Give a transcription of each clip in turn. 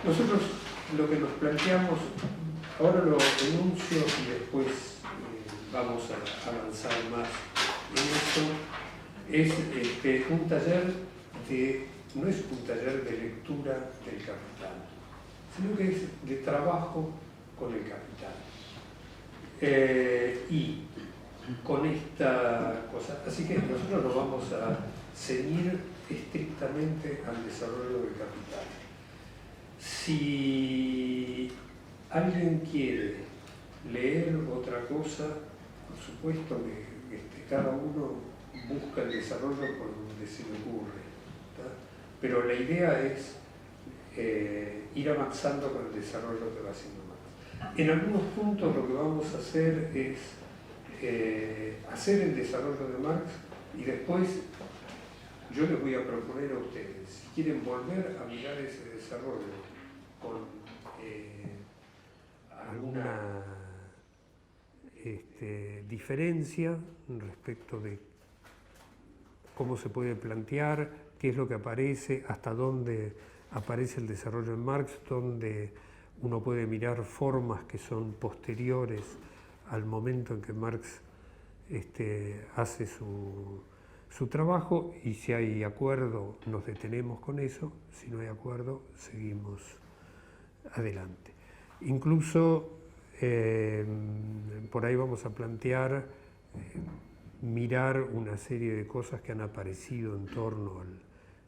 Nosotros lo que nos planteamos, ahora lo enuncio y después vamos a avanzar más en eso, es un taller no es un taller de lectura del capital, sino que es de trabajo con el capital. Y con esta cosa, así que nosotros nos vamos a ceñir estrictamente al desarrollo del capital. Si alguien quiere leer otra cosa, por supuesto que cada uno busca el desarrollo por donde se le ocurre, ¿tá? Pero la idea es ir avanzando con el desarrollo que va haciendo Marx. En algunos puntos lo que vamos a hacer es hacer el desarrollo de Marx y después yo les voy a proponer a ustedes, si quieren volver a mirar ese desarrollo con alguna diferencia respecto de cómo se puede plantear, qué es lo que aparece, hasta dónde aparece el desarrollo en Marx, donde uno puede mirar formas que son posteriores al momento en que Marx hace su trabajo, y si hay acuerdo nos detenemos con eso, si no hay acuerdo seguimos adelante. Incluso por ahí vamos a plantear mirar una serie de cosas que han aparecido en torno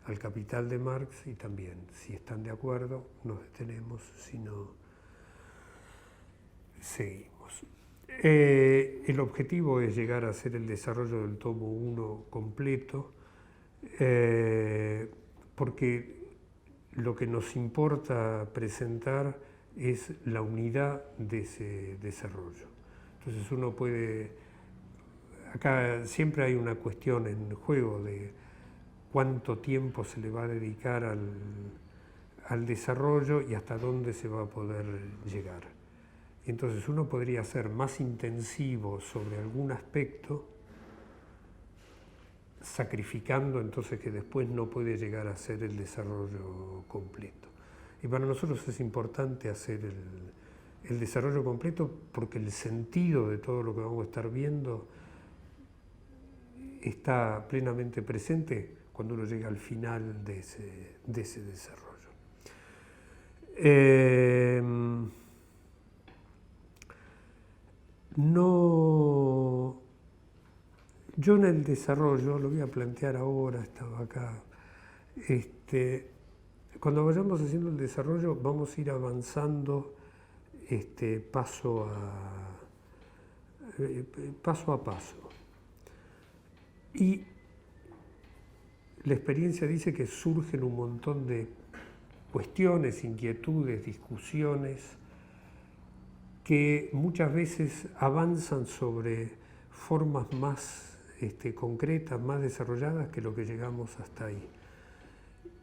al Capital de Marx, y también, si están de acuerdo, nos detenemos, si no, seguimos. El objetivo es llegar a hacer el desarrollo del tomo 1 completo, porque lo que nos importa presentar es la unidad de ese desarrollo. Entonces uno puede, acá siempre hay una cuestión en juego de cuánto tiempo se le va a dedicar al desarrollo y hasta dónde se va a poder llegar. Entonces uno podría ser más intensivo sobre algún aspecto, sacrificando entonces que después no puede llegar a ser el desarrollo completo. Y para nosotros es importante hacer el desarrollo completo, porque el sentido de todo lo que vamos a estar viendo está plenamente presente cuando uno llega al final de ese desarrollo. Yo en el desarrollo, lo voy a plantear ahora, estaba acá, cuando vayamos haciendo el desarrollo vamos a ir avanzando paso a paso. Y la experiencia dice que surgen un montón de cuestiones, inquietudes, discusiones, que muchas veces avanzan sobre formas más concretas, más desarrolladas que lo que llegamos hasta ahí.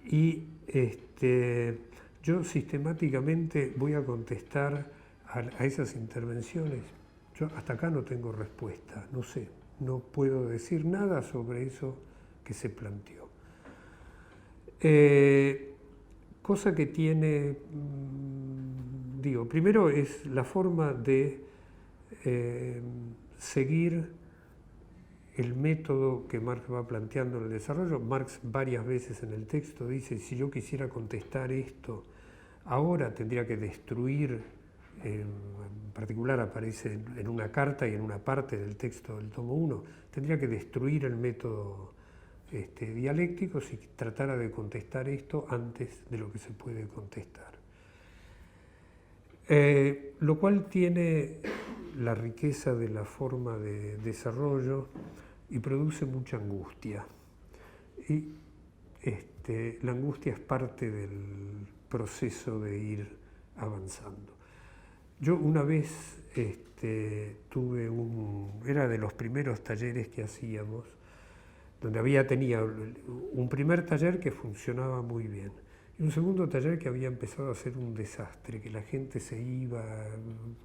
Y yo sistemáticamente voy a contestar a esas intervenciones. Yo hasta acá no tengo respuesta, no sé, no puedo decir nada sobre eso que se planteó. Cosa que tiene, primero es la forma de seguir el método que Marx va planteando en el desarrollo. Marx varias veces en el texto dice, si yo quisiera contestar esto ahora tendría que destruir, en particular aparece en una carta y en una parte del texto del tomo 1, tendría que destruir el método dialéctico si tratara de contestar esto antes de lo que se puede contestar. Lo cual tiene la riqueza de la forma de desarrollo y produce mucha angustia. Y la angustia es parte del proceso de ir avanzando. Yo una vez tuve era de los primeros talleres que hacíamos, donde tenía un primer taller que funcionaba muy bien y un segundo taller que había empezado a ser un desastre, que la gente se iba,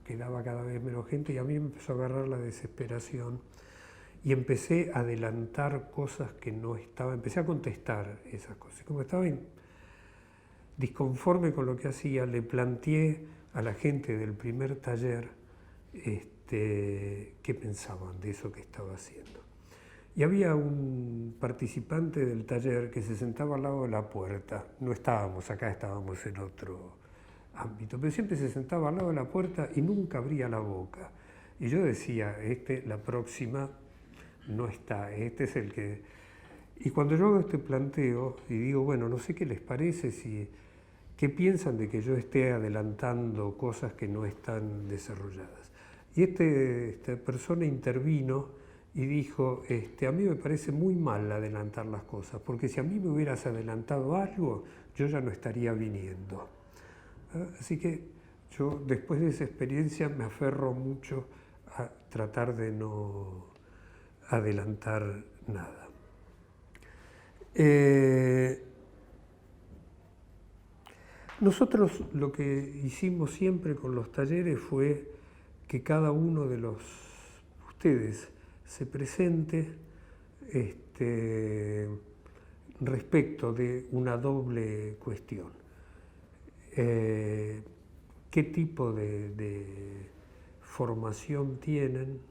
quedaba cada vez menos gente, y a mí me empezó a agarrar la desesperación y empecé a adelantar cosas que no estaban, empecé a contestar esas cosas. Como estaba disconforme con lo que hacía, le planteé a la gente del primer taller qué pensaban de eso que estaba haciendo. Y había un participante del taller que se sentaba al lado de la puerta. No estábamos acá, estábamos en otro ámbito, pero siempre se sentaba al lado de la puerta y nunca abría la boca. Y yo decía, la próxima no está, este es el que... Y cuando yo hago este planteo y digo, bueno, no sé qué les parece, qué piensan de que yo esté adelantando cosas que no están desarrolladas. Y esta persona intervino y dijo, a mí me parece muy mal adelantar las cosas, porque si a mí me hubieras adelantado algo, yo ya no estaría viniendo. Así que yo después de esa experiencia me aferro mucho a tratar de no adelantar nada. Nosotros lo que hicimos siempre con los talleres fue que cada uno de ustedes se presente respecto de una doble cuestión. ¿Qué tipo de formación tienen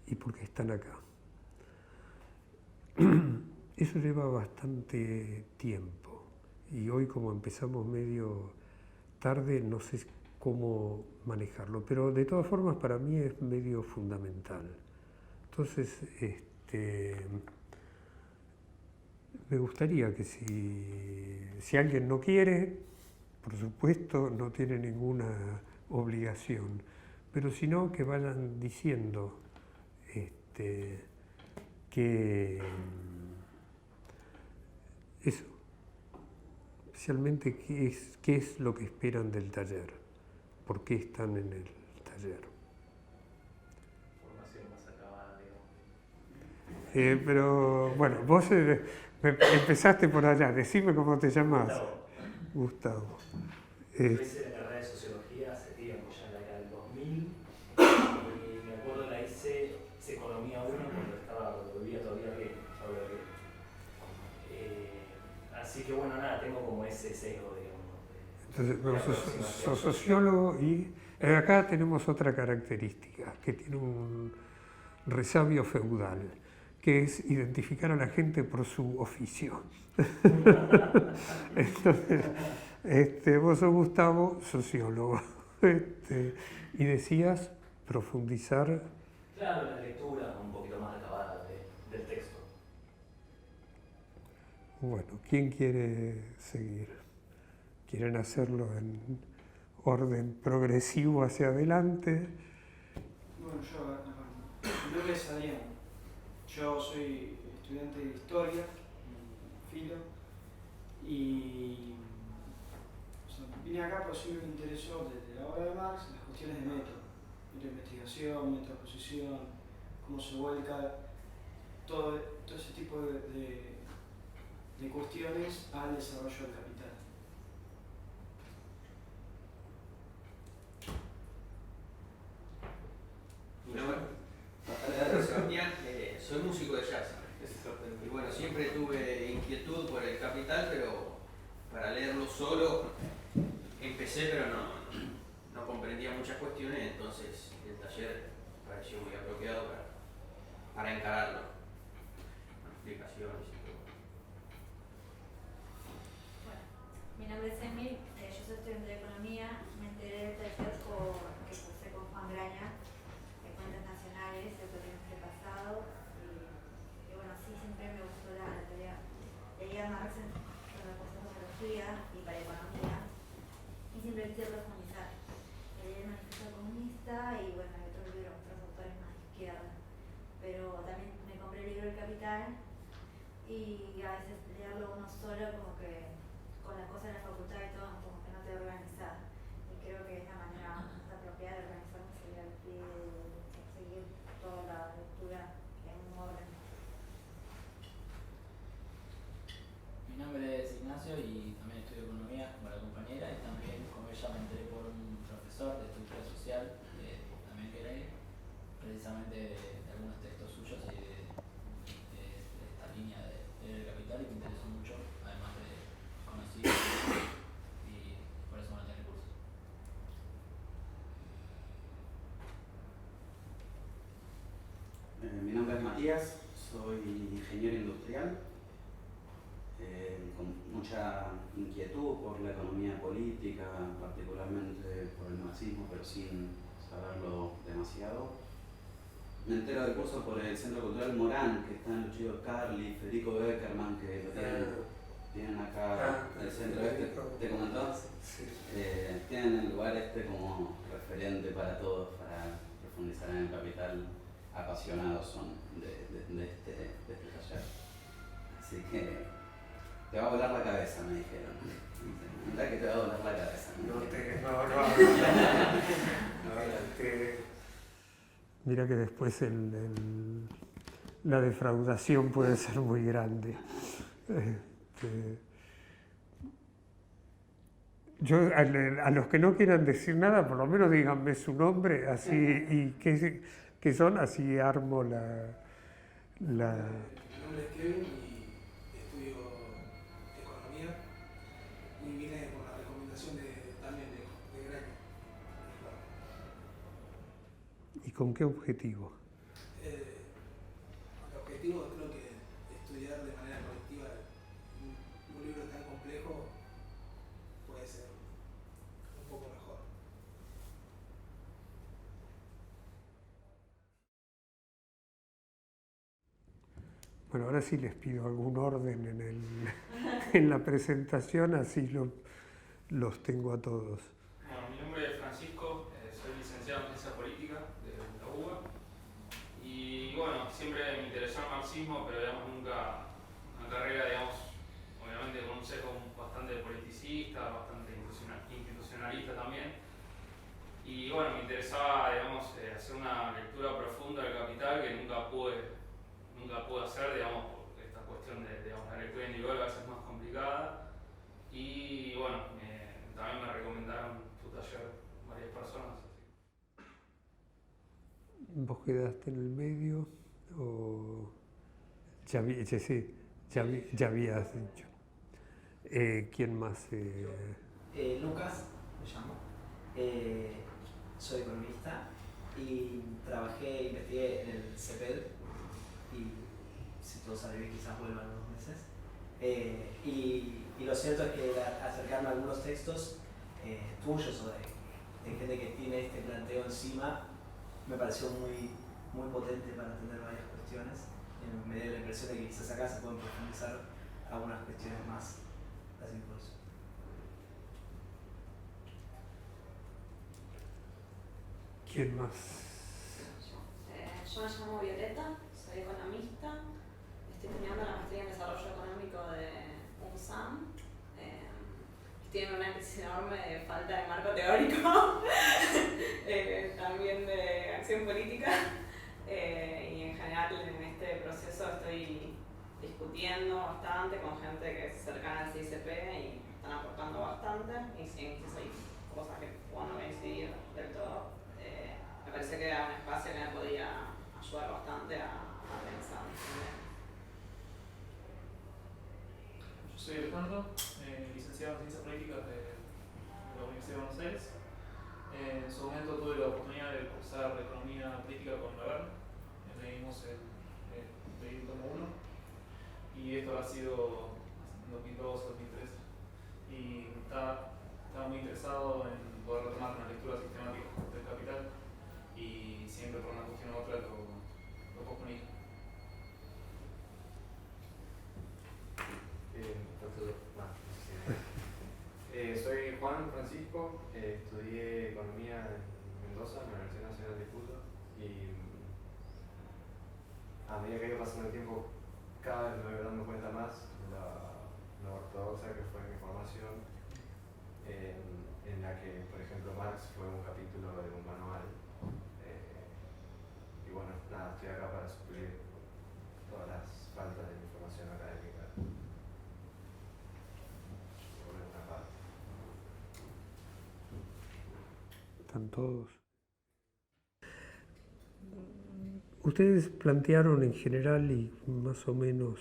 y por qué están acá? Eso lleva bastante tiempo y hoy, como empezamos medio tarde, no sé cómo manejarlo, pero de todas formas para mí es medio fundamental. Entonces, me gustaría que si alguien no quiere, por supuesto no tiene ninguna obligación, pero si no, que vayan diciendo que eso, especialmente qué es lo que esperan del taller, por qué están en el taller. Formación más acabada, digamos. Pero bueno, vos empezaste por allá, decime cómo te llamás. Gustavo. Yo hice la carrera de sociología hace tiempo, ya en la década del 2000, y me acuerdo hice economía 1 cuando vivía todavía bien. Así que bueno, nada, tengo como ese sesgo, digamos. Entonces, sos sociólogo y acá tenemos otra característica, que tiene un resabio feudal, que es identificar a la gente por su oficio. Entonces, vos sos Gustavo, sociólogo, y decías profundizar. Claro, la lectura un poquito más acabada del texto. Bueno, ¿quién quiere seguir? ¿Quieren hacerlo en orden progresivo hacia adelante? Bueno, mi nombre es Adrián. Yo soy estudiante de Historia, Filo, y vine acá porque sí me interesó desde la obra de Marx las cuestiones de método, investigación, metaposición, cómo se vuelca todo ese tipo de cuestiones al desarrollo del capital. Soy músico de jazz y bueno, siempre tuve inquietud por el capital, pero para leerlo solo empecé, pero no comprendía muchas cuestiones, entonces el taller pareció muy apropiado para encararlo, con explicaciones y todo. Bueno, mi nombre es Emil, yo soy estudiante de Economía, me enteré del taller que cursé con Juan Graña, de Cuentas Nacionales, el trimestre pasado, y bueno, sí, siempre me gustó la teoría. Leía Marx para la sociología y para economía, y siempre quise profundizar. Leí el Manifiesto Comunista y bueno, hay otros libros, otros autores más de izquierda, pero también me compré el libro El Capital y a veces leerlo uno solo como que con las cosas de la facultad y todo como que no te organizas, y creo que es la manera más apropiada de organizarme, seguir al pie, seguir toda la lectura en un orden. Mi nombre es Ignacio y también estudio Economía como la compañera, y también como ella me enteré por un profesor de estructura social, también que leí, precisamente de algunos textos suyos y de esta línea de El Capital, y me interesó mucho, además inquietud por la economía política, particularmente por el marxismo, pero sin saberlo demasiado. Me entero del curso por el Centro Cultural Morán, que está en Luchillo Carli, Federico Beckerman, que lo tienen acá en el centro este. ¿Te comentó? Sí. Tienen el lugar este como referente para todos, para profundizar en el capital. Apasionados son de este taller. Así que te va a volar la cabeza, me dijeron. Mirá que te va a volar la cabeza. Mira que después la defraudación puede ser muy grande. Yo a los que no quieran decir nada, por lo menos díganme su nombre, así y qué son, así armo la. Mi nombre es Kevin y estudio economía y vine por la recomendación también de Graña. ¿Y con qué objetivo? El objetivo creo que estudiar de manera colectiva un libro tan complejo puede ser un poco mejor. Bueno, ahora sí les pido algún orden en la presentación, así los tengo a todos. Bueno, mi nombre es Francisco, soy licenciado en Ciencia Política de la UBA y bueno, siempre me interesó el marxismo, pero digamos nunca una carrera, digamos, obviamente con un sesgo bastante politicista, bastante institucionalista también. Y bueno, me interesaba, digamos, hacer una lectura profunda del Capital que nunca pude hacer, digamos, por esta cuestión de digamos, la lectura individual a veces es más complicada. Y bueno, también me recomendaron tu taller varias personas. ¿Vos quedaste en el medio o ya habías dicho? ¿Quién más? Lucas, me llamo. Soy economista y investigué en el CEPED y si todo sale bien quizás vuelva en unos meses. Y lo cierto es que acercarme a algunos textos tuyos o de gente que tiene este planteo encima me pareció muy, muy potente para entender varias cuestiones. Me dio la impresión de que quizás acá se pueden profundizar algunas cuestiones más. Así por eso. ¿Quién más? Yo me llamo Violeta, soy economista, estoy terminando la maestría en desarrollo económico de UNSAM. Estoy en una crisis enorme de falta de marco teórico, también de acción política, y en general en este proceso estoy discutiendo bastante con gente que es cercana al CICP y están aportando bastante, y sí, hay cosas que puedo no coincidir del todo. Me parece que era un espacio que me podía ayudar bastante a pensar. Yo soy Alejandro, licenciado en Ciencias Políticas de la Universidad de Buenos Aires. En su momento tuve la oportunidad de cursar Economía Política con Laverne. Leímos el tomo 1 y esto ha sido en 2002-2003. Y estaba muy interesado en poder retomar una lectura sistemática del Capital y siempre por una cuestión u otra lo posponía. Soy Juan Francisco, estudié Economía en Mendoza, en la Universidad Nacional de Cuyo, y a medida que iba pasando el tiempo cada vez me voy dando cuenta más de la ortodoxa que fue mi formación, en la que, por ejemplo, Marx fue un capítulo de un manual. Y bueno, nada, estoy acá para suplir todas las faltas de mi formación académica. Por una parte. Están todos. Ustedes plantearon en general y más o menos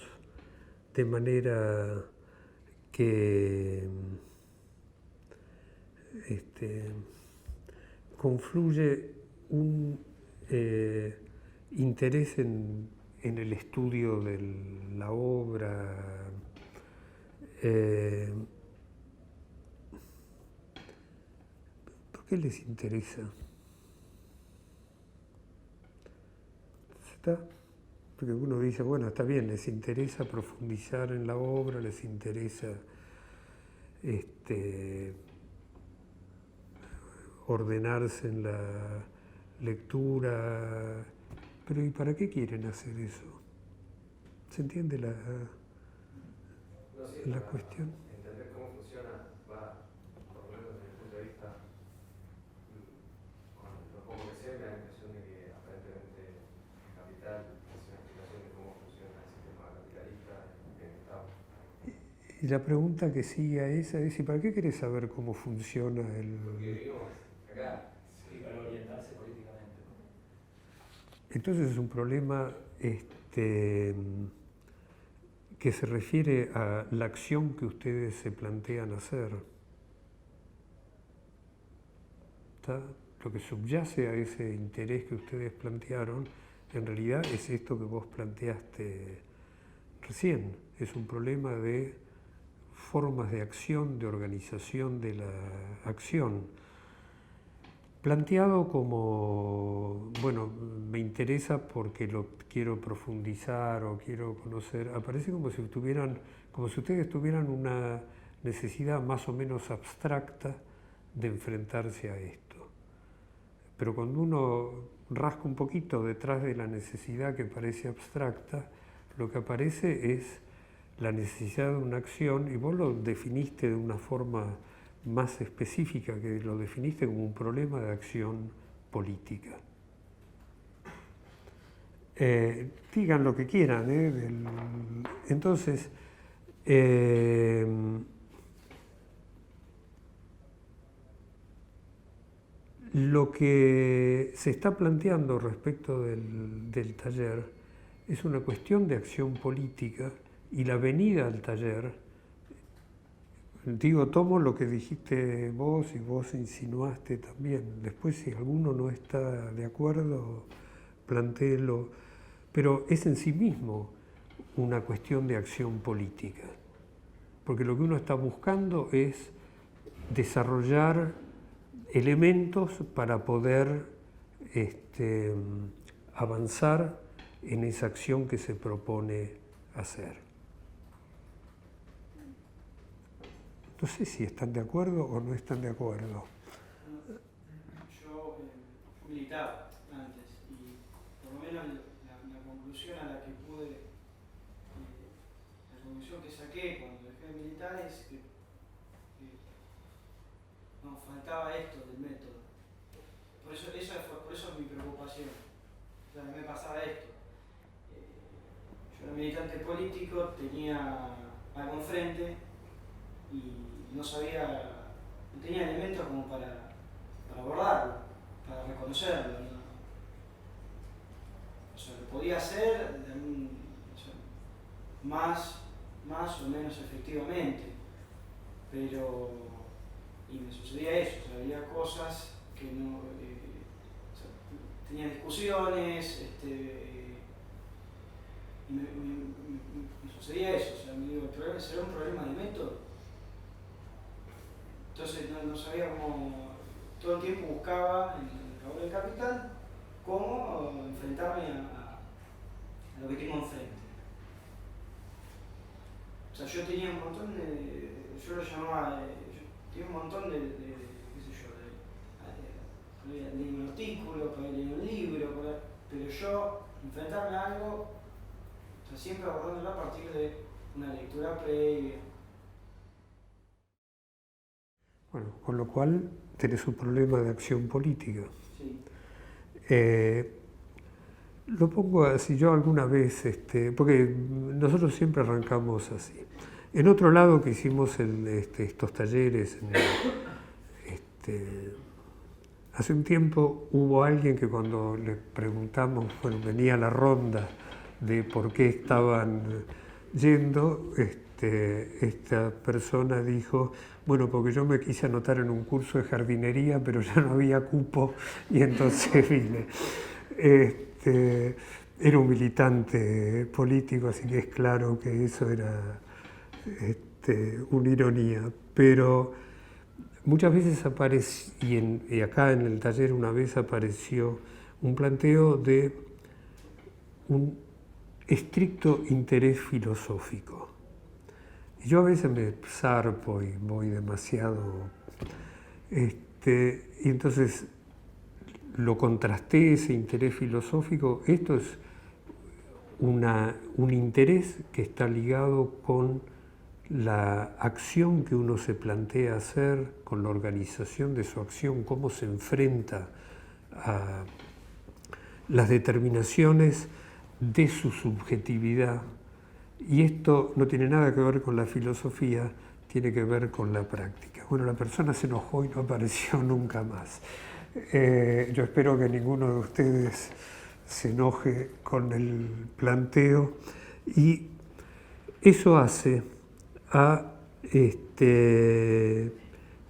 de manera que confluye un interés en el estudio de la obra, ¿Por qué les interesa? ¿Está? Porque uno dice, bueno, está bien, les interesa profundizar en la obra, les interesa ordenarse en la lectura, pero ¿y para qué quieren hacer eso? ¿Se entiende la cuestión? Entender cómo funciona, por lo menos desde el punto de vista, con lo poco que sé, me da la impresión de que aparentemente el capital es una explicación de cómo funciona el sistema capitalista en el Estado. Y la pregunta que sigue a esa es, ¿y para qué querés saber cómo funciona el...? Porque vivimos acá. Sí, para orientarse políticamente. Entonces es un problema que se refiere a la acción que ustedes se plantean hacer. ¿Está? Lo que subyace a ese interés que ustedes plantearon, en realidad es esto que vos planteaste recién. Es un problema de formas de acción, de organización de la acción. Planteado como, bueno, me interesa porque lo quiero profundizar o quiero conocer, aparece como si ustedes tuvieran una necesidad más o menos abstracta de enfrentarse a esto. Pero cuando uno rasca un poquito detrás de la necesidad que parece abstracta, lo que aparece es la necesidad de una acción, y vos lo definiste de una forma más específica, que lo definiste como un problema de acción política. Digan lo que quieran, entonces, lo que se está planteando respecto del taller es una cuestión de acción política, y la venida al taller, digo, tomo lo que dijiste vos y vos insinuaste también. Después, si alguno no está de acuerdo, plantéelo. Pero es en sí mismo una cuestión de acción política. Porque lo que uno está buscando es desarrollar elementos para poder avanzar en esa acción que se propone hacer. No sé si están de acuerdo o no están de acuerdo. Yo militaba antes y por lo menos la conclusión a la que pude, la conclusión que saqué cuando dejé de militar es que nos faltaba esto del método. Por eso es mi preocupación. O sea, me pasaba esto. Yo era militante político, tenía algo enfrente y no tenía elementos como para abordarlo, para reconocerlo, ¿no? O sea, lo podía hacer más o menos efectivamente, pero y me sucedía eso, o sea, había cosas que no, o sea, tenía discusiones, y me sucedía eso, o sea, me digo, el problema será un problema de método. Entonces no sabía cómo, todo el tiempo buscaba en el labor del capital cómo enfrentarme a lo que tengo enfrente. O sea, yo tenía un montón yo lo llamaba, tenía un montón qué sé yo, leí un artículo, leí un libro, pero yo enfrentarme a algo, o sea, siempre abordándolo a partir de una lectura previa. Bueno, con lo cual tenés un problema de acción política. Sí. Lo pongo así, yo alguna vez, porque nosotros siempre arrancamos así. En otro lado que hicimos estos talleres, hace un tiempo hubo alguien que cuando le preguntamos, bueno, venía a la ronda de por qué estaban yendo, esta persona dijo, bueno, porque yo me quise anotar en un curso de jardinería, pero ya no había cupo y entonces vine. Era un militante político, así que es claro que eso era una ironía. Pero muchas veces aparece, y acá en el taller una vez apareció un planteo de un estricto interés filosófico. Y yo a veces me zarpo y voy demasiado, y entonces lo contrasté, ese interés filosófico. Esto es un interés que está ligado con la acción que uno se plantea hacer, con la organización de su acción, cómo se enfrenta a las determinaciones de su subjetividad. Y esto no tiene nada que ver con la filosofía, tiene que ver con la práctica. Bueno, la persona se enojó y no apareció nunca más. Yo espero que ninguno de ustedes se enoje con el planteo, y eso hace a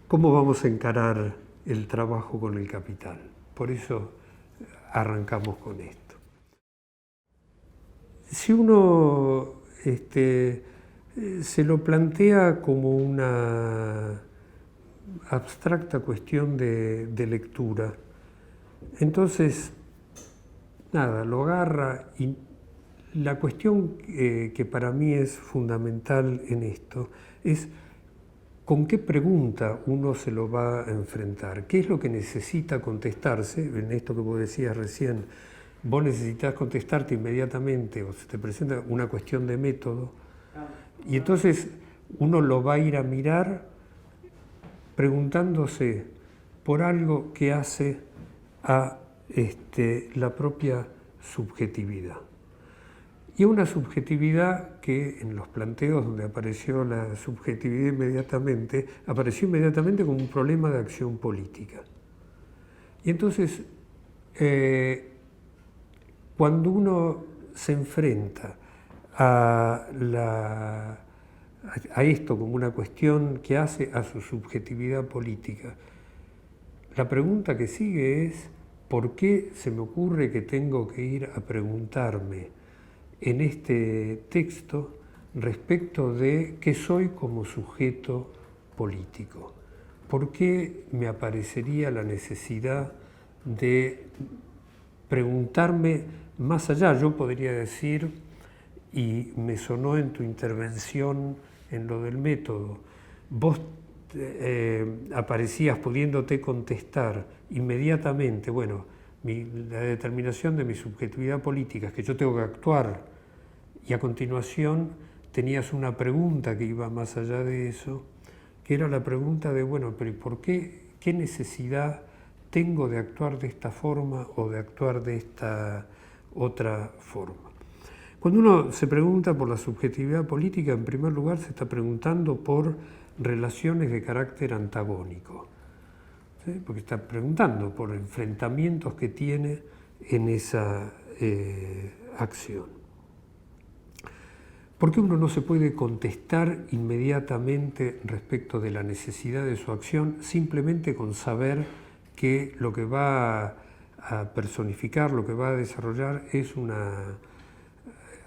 cómo vamos a encarar el trabajo con el capital. Por eso arrancamos con esto. Si uno se lo plantea como una abstracta cuestión de lectura, entonces, nada, lo agarra, y la cuestión que para mí es fundamental en esto es con qué pregunta uno se lo va a enfrentar, qué es lo que necesita contestarse. En esto que vos decías recién, vos necesitas contestarte inmediatamente, o se te presenta una cuestión de método, y entonces uno lo va a ir a mirar preguntándose por algo que hace a la propia subjetividad. Y una subjetividad que en los planteos donde apareció la subjetividad inmediatamente, apareció inmediatamente como un problema de acción política. Y entonces, cuando uno se enfrenta a esto como una cuestión que hace a su subjetividad política, la pregunta que sigue es: ¿por qué se me ocurre que tengo que ir a preguntarme en este texto respecto de qué soy como sujeto político? ¿Por qué me aparecería la necesidad de preguntarme más allá? Yo podría decir, y me sonó en tu intervención en lo del método, vos aparecías pudiéndote contestar inmediatamente, bueno, la determinación de mi subjetividad política es que yo tengo que actuar, y a continuación tenías una pregunta que iba más allá de eso, que era la pregunta de, bueno, pero ¿por qué? ¿Qué necesidad tengo de actuar de esta forma o de actuar de esta otra forma? Cuando uno se pregunta por la subjetividad política, en primer lugar se está preguntando por relaciones de carácter antagónico, ¿sí? Porque está preguntando por enfrentamientos que tiene en esa acción. ¿Por qué uno no se puede contestar inmediatamente respecto de la necesidad de su acción simplemente con saber que lo que va a personificar, lo que va a desarrollar es una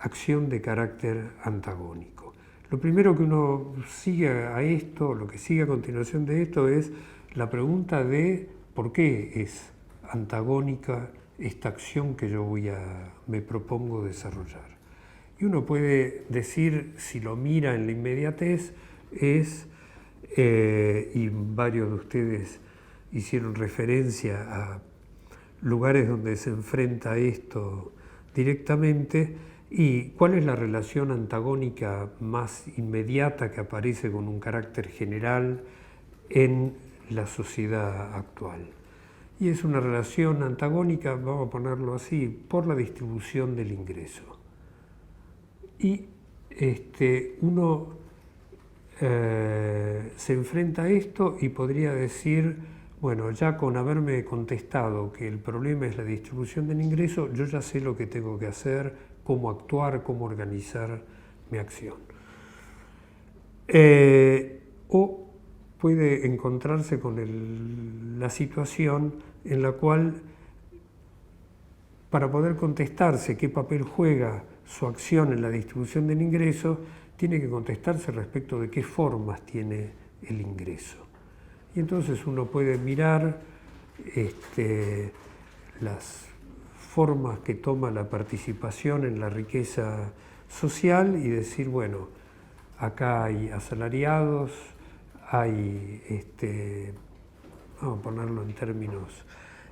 acción de carácter antagónico? Lo primero que uno sigue a esto, lo que sigue a continuación de esto, es la pregunta de por qué es antagónica esta acción que yo me propongo desarrollar. Y uno puede decir, si lo mira en la inmediatez, y varios de ustedes hicieron referencia a lugares donde se enfrenta esto directamente, y cuál es la relación antagónica más inmediata que aparece con un carácter general en la sociedad actual. Y es una relación antagónica, vamos a ponerlo así, por la distribución del ingreso. Y uno se enfrenta a esto y podría decir, bueno, ya con haberme contestado que el problema es la distribución del ingreso, yo ya sé lo que tengo que hacer, cómo actuar, cómo organizar mi acción. O puede encontrarse con la situación en la cual, para poder contestarse qué papel juega su acción en la distribución del ingreso, tiene que contestarse respecto de qué formas tiene el ingreso. Y entonces uno puede mirar las formas que toma la participación en la riqueza social y decir, bueno, acá hay asalariados, hay, vamos a ponerlo en términos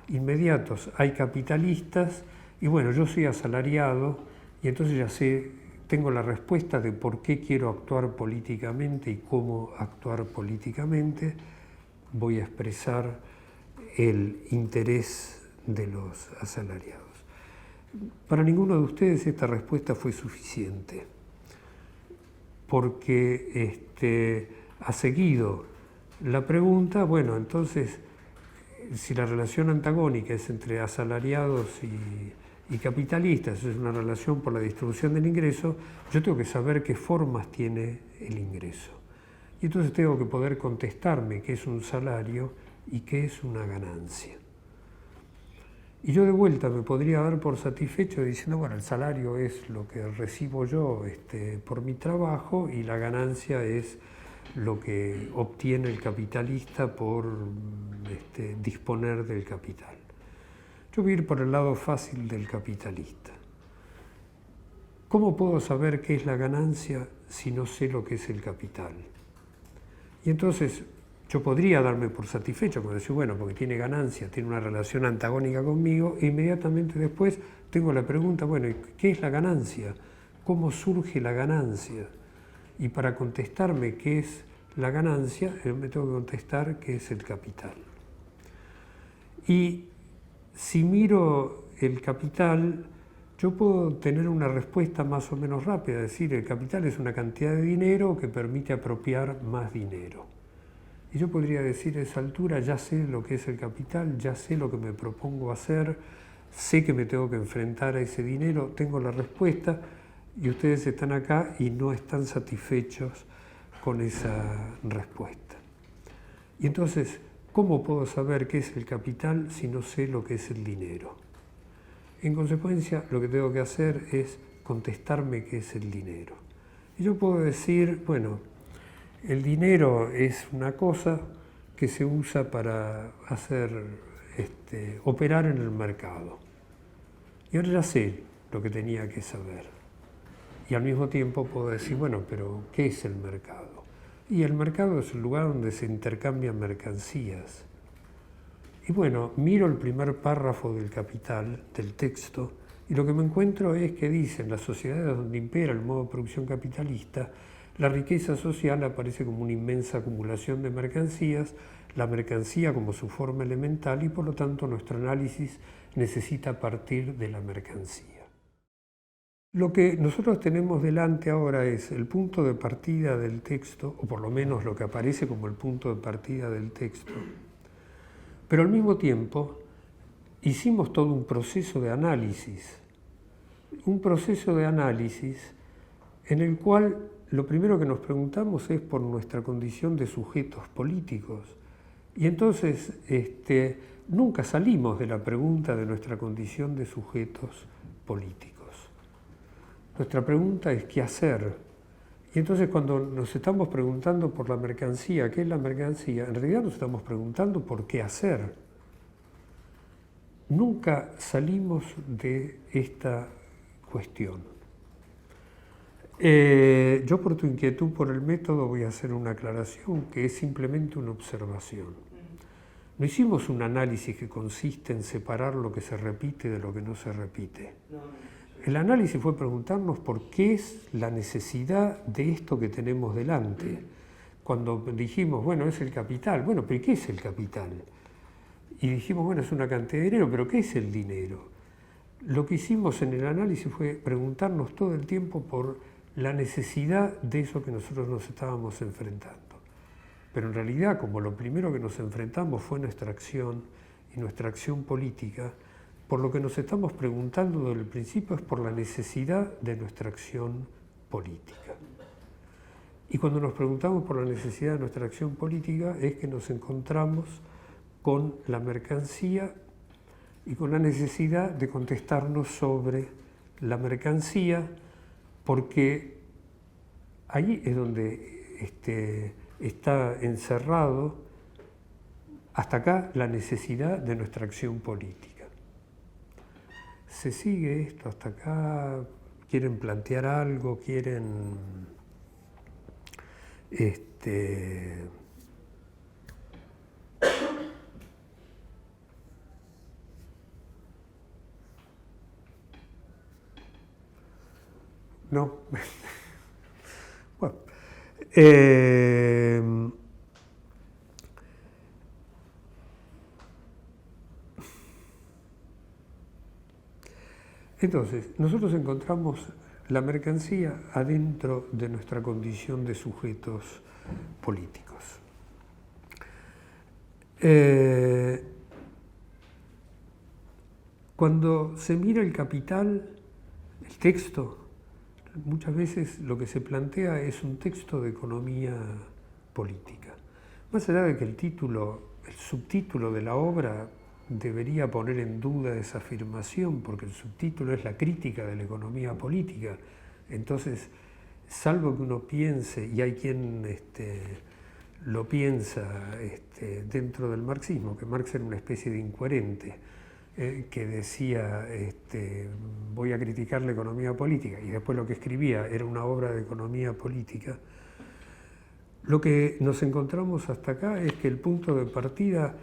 inmediatos, hay capitalistas, y bueno, yo soy asalariado y entonces ya sé, tengo la respuesta de por qué quiero actuar políticamente y cómo actuar políticamente. Voy a expresar el interés de los asalariados. Para ninguno de ustedes esta respuesta fue suficiente, porque ha seguido la pregunta, bueno, entonces, si la relación antagónica es entre asalariados y capitalistas, es una relación por la distribución del ingreso, yo tengo que saber qué formas tiene el ingreso. Y entonces tengo que poder contestarme qué es un salario y qué es una ganancia. Y yo de vuelta me podría dar por satisfecho diciendo, bueno, el salario es lo que recibo yo por mi trabajo y la ganancia es lo que obtiene el capitalista por disponer del capital. Yo voy a ir por el lado fácil del capitalista. ¿Cómo puedo saber qué es la ganancia si no sé lo que es el capital? Y entonces yo podría darme por satisfecho, como decir, bueno, porque tiene ganancia, tiene una relación antagónica conmigo, e inmediatamente después tengo la pregunta, bueno, ¿qué es la ganancia? ¿Cómo surge la ganancia? Y para contestarme qué es la ganancia, me tengo que contestar qué es el capital. Y si miro el capital, yo puedo tener una respuesta más o menos rápida, es decir, el capital es una cantidad de dinero que permite apropiar más dinero. Y yo podría decir a esa altura, ya sé lo que es el capital, ya sé lo que me propongo hacer, sé que me tengo que enfrentar a ese dinero, tengo la respuesta, y ustedes están acá y no están satisfechos con esa respuesta. Y entonces, ¿cómo puedo saber qué es el capital si no sé lo que es el dinero? En consecuencia, lo que tengo que hacer es contestarme qué es el dinero. Y yo puedo decir, bueno, el dinero es una cosa que se usa para operar en el mercado. Y ahora ya sé lo que tenía que saber. Y al mismo tiempo puedo decir, bueno, pero ¿qué es el mercado? Y el mercado es el lugar donde se intercambian mercancías. Y bueno, miro el primer párrafo del Capital, del texto, y lo que me encuentro es que dice, en las sociedades donde impera el modo de producción capitalista, la riqueza social aparece como una inmensa acumulación de mercancías, la mercancía como su forma elemental, y por lo tanto nuestro análisis necesita partir de la mercancía. Lo que nosotros tenemos delante ahora es el punto de partida del texto, o por lo menos lo que aparece como el punto de partida del texto, pero al mismo tiempo hicimos todo un proceso de análisis en el cual lo primero que nos preguntamos es por nuestra condición de sujetos políticos. Y entonces nunca salimos de la pregunta de nuestra condición de sujetos políticos. Nuestra pregunta es ¿qué hacer? Y entonces cuando nos estamos preguntando por la mercancía, ¿qué es la mercancía? En realidad nos estamos preguntando por qué hacer. Nunca salimos de esta cuestión. Yo por tu inquietud por el método voy a hacer una aclaración que es simplemente una observación. No hicimos un análisis que consiste en separar lo que se repite de lo que no se repite. El análisis fue preguntarnos por qué es la necesidad de esto que tenemos delante. Cuando dijimos, bueno, es el capital, bueno, pero ¿qué es el capital? Y dijimos, bueno, es una cantidad de dinero, pero ¿qué es el dinero? Lo que hicimos en el análisis fue preguntarnos todo el tiempo por la necesidad de eso que nosotros nos estábamos enfrentando. Pero en realidad, como lo primero que nos enfrentamos fue nuestra acción y nuestra acción política, por lo que nos estamos preguntando desde el principio es por la necesidad de nuestra acción política. Y cuando nos preguntamos por la necesidad de nuestra acción política es que nos encontramos con la mercancía y con la necesidad de contestarnos sobre la mercancía, porque ahí es donde está encerrado hasta acá la necesidad de nuestra acción política. ¿Se sigue esto hasta acá? ¿Quieren plantear algo? ¿Quieren no? Bueno, entonces, nosotros encontramos la mercancía adentro de nuestra condición de sujetos políticos. Cuando se mira el capital, el texto, muchas veces lo que se plantea es un texto de economía política. Más allá de que el subtítulo de la obra debería poner en duda esa afirmación, porque el subtítulo es la crítica de la economía política. Entonces, salvo que uno piense, y hay quien lo piensa dentro del marxismo, que Marx era una especie de incoherente, que decía voy a criticar la economía política, y después lo que escribía era una obra de economía política. Lo que nos encontramos hasta acá es que el punto de partida,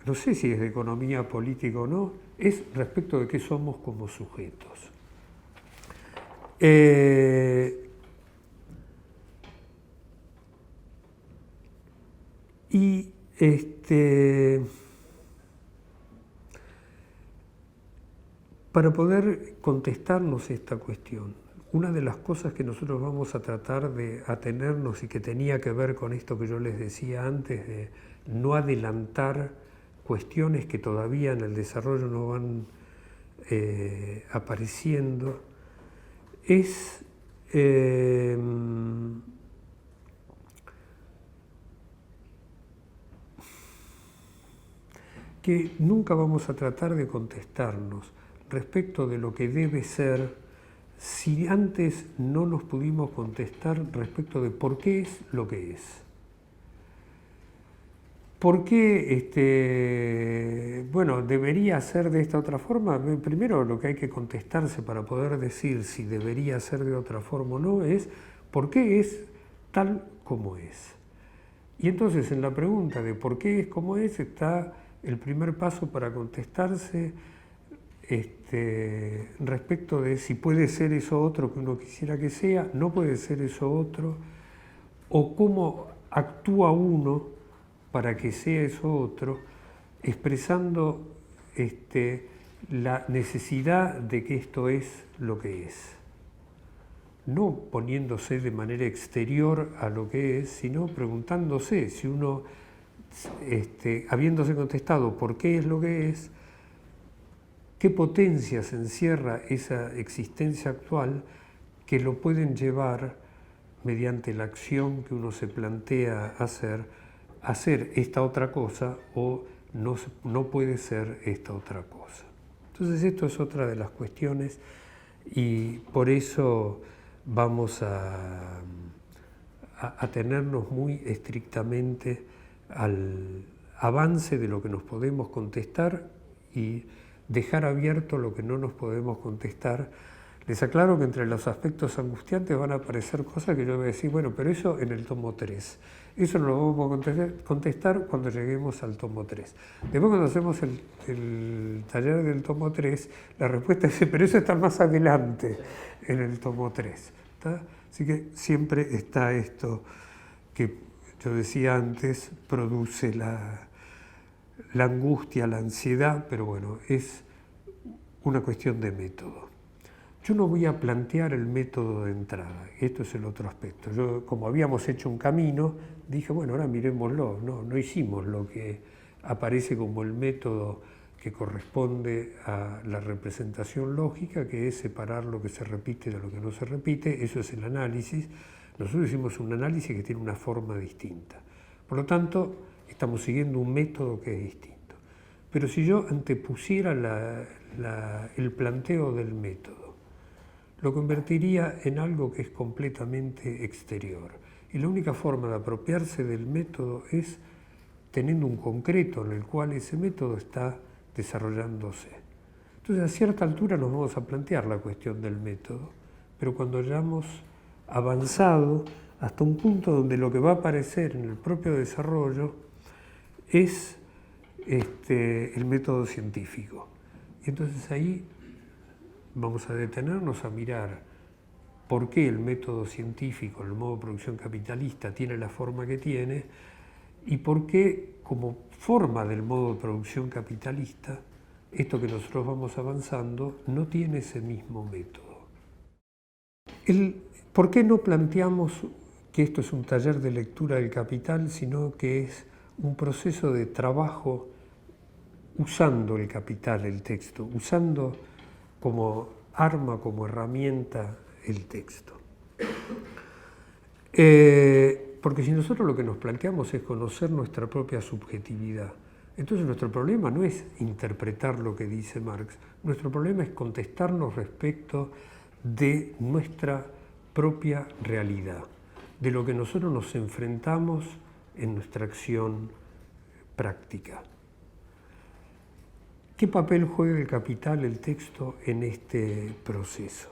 no sé si es de economía política o no, es respecto de qué somos como sujetos. Y para poder contestarnos esta cuestión, una de las cosas que nosotros vamos a tratar de atenernos y que tenía que ver con esto que yo les decía antes, de no adelantar cuestiones que todavía en el desarrollo no van apareciendo, es que nunca vamos a tratar de contestarnos respecto de lo que debe ser si antes no nos pudimos contestar respecto de por qué es lo que es. ¿Por qué debería ser de esta otra forma? Primero lo que hay que contestarse para poder decir si debería ser de otra forma o no es ¿por qué es tal como es? Y entonces en la pregunta de por qué es como es está el primer paso para contestarse respecto de si puede ser eso otro que uno quisiera que sea, no puede ser eso otro, o cómo actúa uno para que sea eso otro, expresando la necesidad de que esto es lo que es. No poniéndose de manera exterior a lo que es, sino preguntándose si uno, habiéndose contestado por qué es lo que es, qué potencias encierra esa existencia actual que lo pueden llevar, mediante la acción que uno se plantea hacer esta otra cosa o no puede ser esta otra cosa. Entonces esto es otra de las cuestiones y por eso vamos a tenernos muy estrictamente al avance de lo que nos podemos contestar y dejar abierto lo que no nos podemos contestar. Les aclaro que entre los aspectos angustiantes van a aparecer cosas que yo voy a decir, bueno, pero eso en el tomo 3. Eso no lo vamos a contestar cuando lleguemos al tomo 3. Después cuando hacemos el taller del tomo 3, la respuesta es, pero eso está más adelante en el tomo 3. ¿Está? Así que siempre está esto que yo decía antes, produce la angustia, la ansiedad, pero bueno, es una cuestión de método. Yo no voy a plantear el método de entrada, esto es el otro aspecto. Yo, como habíamos hecho un camino, dije, bueno, ahora mirémoslo. No hicimos lo que aparece como el método que corresponde a la representación lógica, que es separar lo que se repite de lo que no se repite, eso es el análisis. Nosotros hicimos un análisis que tiene una forma distinta. Por lo tanto, estamos siguiendo un método que es distinto. Pero si yo antepusiera el planteo del método, lo convertiría en algo que es completamente exterior. Y la única forma de apropiarse del método es teniendo un concreto en el cual ese método está desarrollándose. Entonces, a cierta altura nos vamos a plantear la cuestión del método, pero cuando hayamos avanzado hasta un punto donde lo que va a aparecer en el propio desarrollo es el método científico. Y entonces ahí vamos a detenernos a mirar por qué el método científico, el modo de producción capitalista, tiene la forma que tiene y por qué, como forma del modo de producción capitalista, esto que nosotros vamos avanzando no tiene ese mismo método. ¿Por qué no planteamos que esto es un taller de lectura del capital, sino que es un proceso de trabajo usando el capital, el texto, usando como arma, como herramienta el texto? Porque si nosotros lo que nos planteamos es conocer nuestra propia subjetividad, entonces nuestro problema no es interpretar lo que dice Marx, nuestro problema es contestarnos respecto de nuestra propia realidad, de lo que nosotros nos enfrentamos en nuestra acción práctica. ¿Qué papel juega el capital, el texto, en este proceso?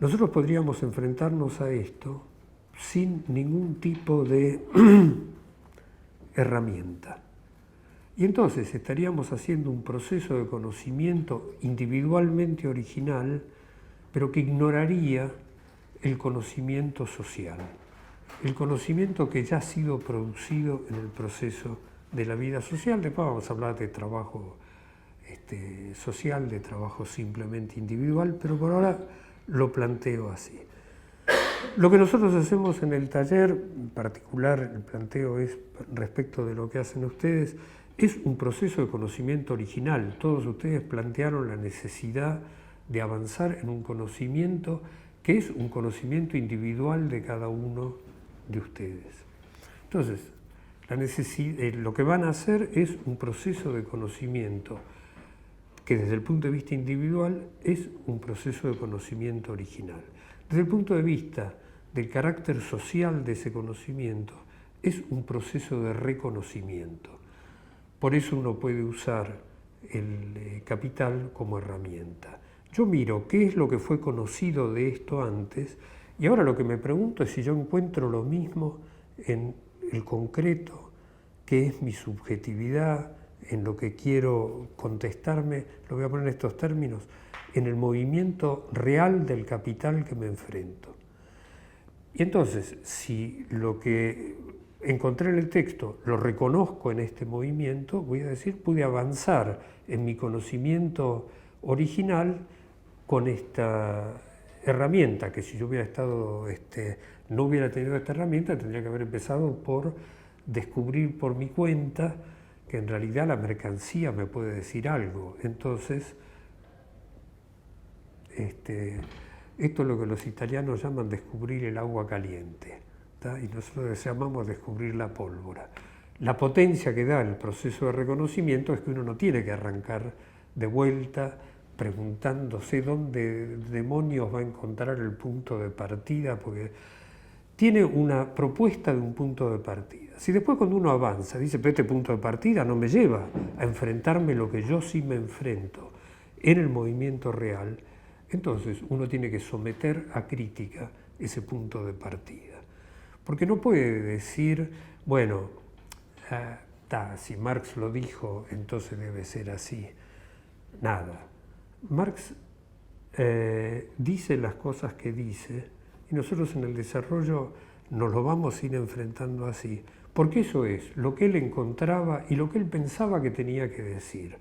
Nosotros podríamos enfrentarnos a esto sin ningún tipo de herramienta. Y entonces estaríamos haciendo un proceso de conocimiento individualmente original, pero que ignoraría el conocimiento social, el conocimiento que ya ha sido producido en el proceso de la vida social. Después vamos a hablar de trabajo social, de trabajo simplemente individual, pero por ahora lo planteo así. Lo que nosotros hacemos en el taller, en particular el planteo es respecto de lo que hacen ustedes, es un proceso de conocimiento original. Todos ustedes plantearon la necesidad de avanzar en un conocimiento que es un conocimiento individual de cada uno de ustedes. Entonces, lo que van a hacer es un proceso de conocimiento que desde el punto de vista individual es un proceso de conocimiento original. Desde el punto de vista del carácter social de ese conocimiento, es un proceso de reconocimiento. Por eso uno puede usar el capital como herramienta. Yo miro qué es lo que fue conocido de esto antes, y ahora lo que me pregunto es si yo encuentro lo mismo en el concreto, que es mi subjetividad, en lo que quiero contestarme, lo voy a poner en estos términos, en el movimiento real del capital que me enfrento. Y entonces, si lo que encontré en el texto lo reconozco en este movimiento, voy a decir, pude avanzar en mi conocimiento original con esta herramienta, que si yo hubiera estado, no hubiera tenido esta herramienta, tendría que haber empezado por descubrir por mi cuenta que en realidad la mercancía me puede decir algo. Entonces, esto es lo que los italianos llaman descubrir el agua caliente, ¿tá? Y nosotros llamamos descubrir la pólvora. La potencia que da el proceso de reconocimiento es que uno no tiene que arrancar de vuelta preguntándose dónde demonios va a encontrar el punto de partida, porque tiene una propuesta de un punto de partida. Si después cuando uno avanza dice, pero este punto de partida no me lleva a enfrentarme lo que yo sí me enfrento en el movimiento real, entonces uno tiene que someter a crítica ese punto de partida. Porque no puede decir, bueno, si Marx lo dijo, entonces debe ser así. Nada. Marx dice las cosas que dice y nosotros en el desarrollo nos lo vamos a ir enfrentando así, porque eso es lo que él encontraba y lo que él pensaba que tenía que decir.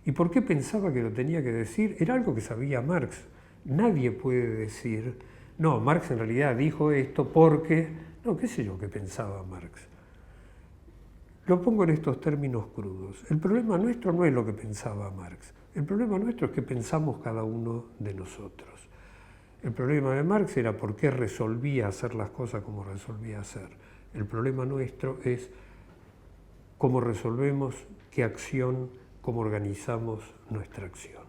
¿Y por qué pensaba que lo tenía que decir? Era algo que sabía Marx. Nadie puede decir, no, Marx en realidad dijo esto porque, no, qué sé yo qué pensaba Marx. Lo pongo en estos términos crudos. El problema nuestro no es lo que pensaba Marx. El problema nuestro es que pensamos cada uno de nosotros. El problema de Marx era por qué resolvía hacer las cosas como resolvía hacer. El problema nuestro es cómo resolvemos, qué acción, cómo organizamos nuestra acción.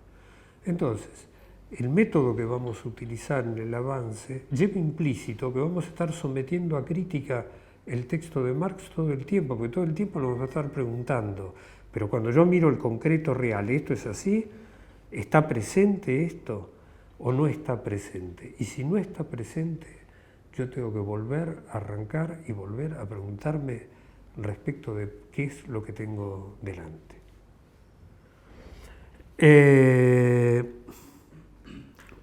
Entonces, el método que vamos a utilizar en el avance lleva implícito que vamos a estar sometiendo a crítica el texto de Marx todo el tiempo, porque todo el tiempo nos va a estar preguntando, pero cuando yo miro el concreto real, ¿esto es así? ¿Está presente esto o no está presente? Y si no está presente, yo tengo que volver a arrancar y volver a preguntarme respecto de qué es lo que tengo delante.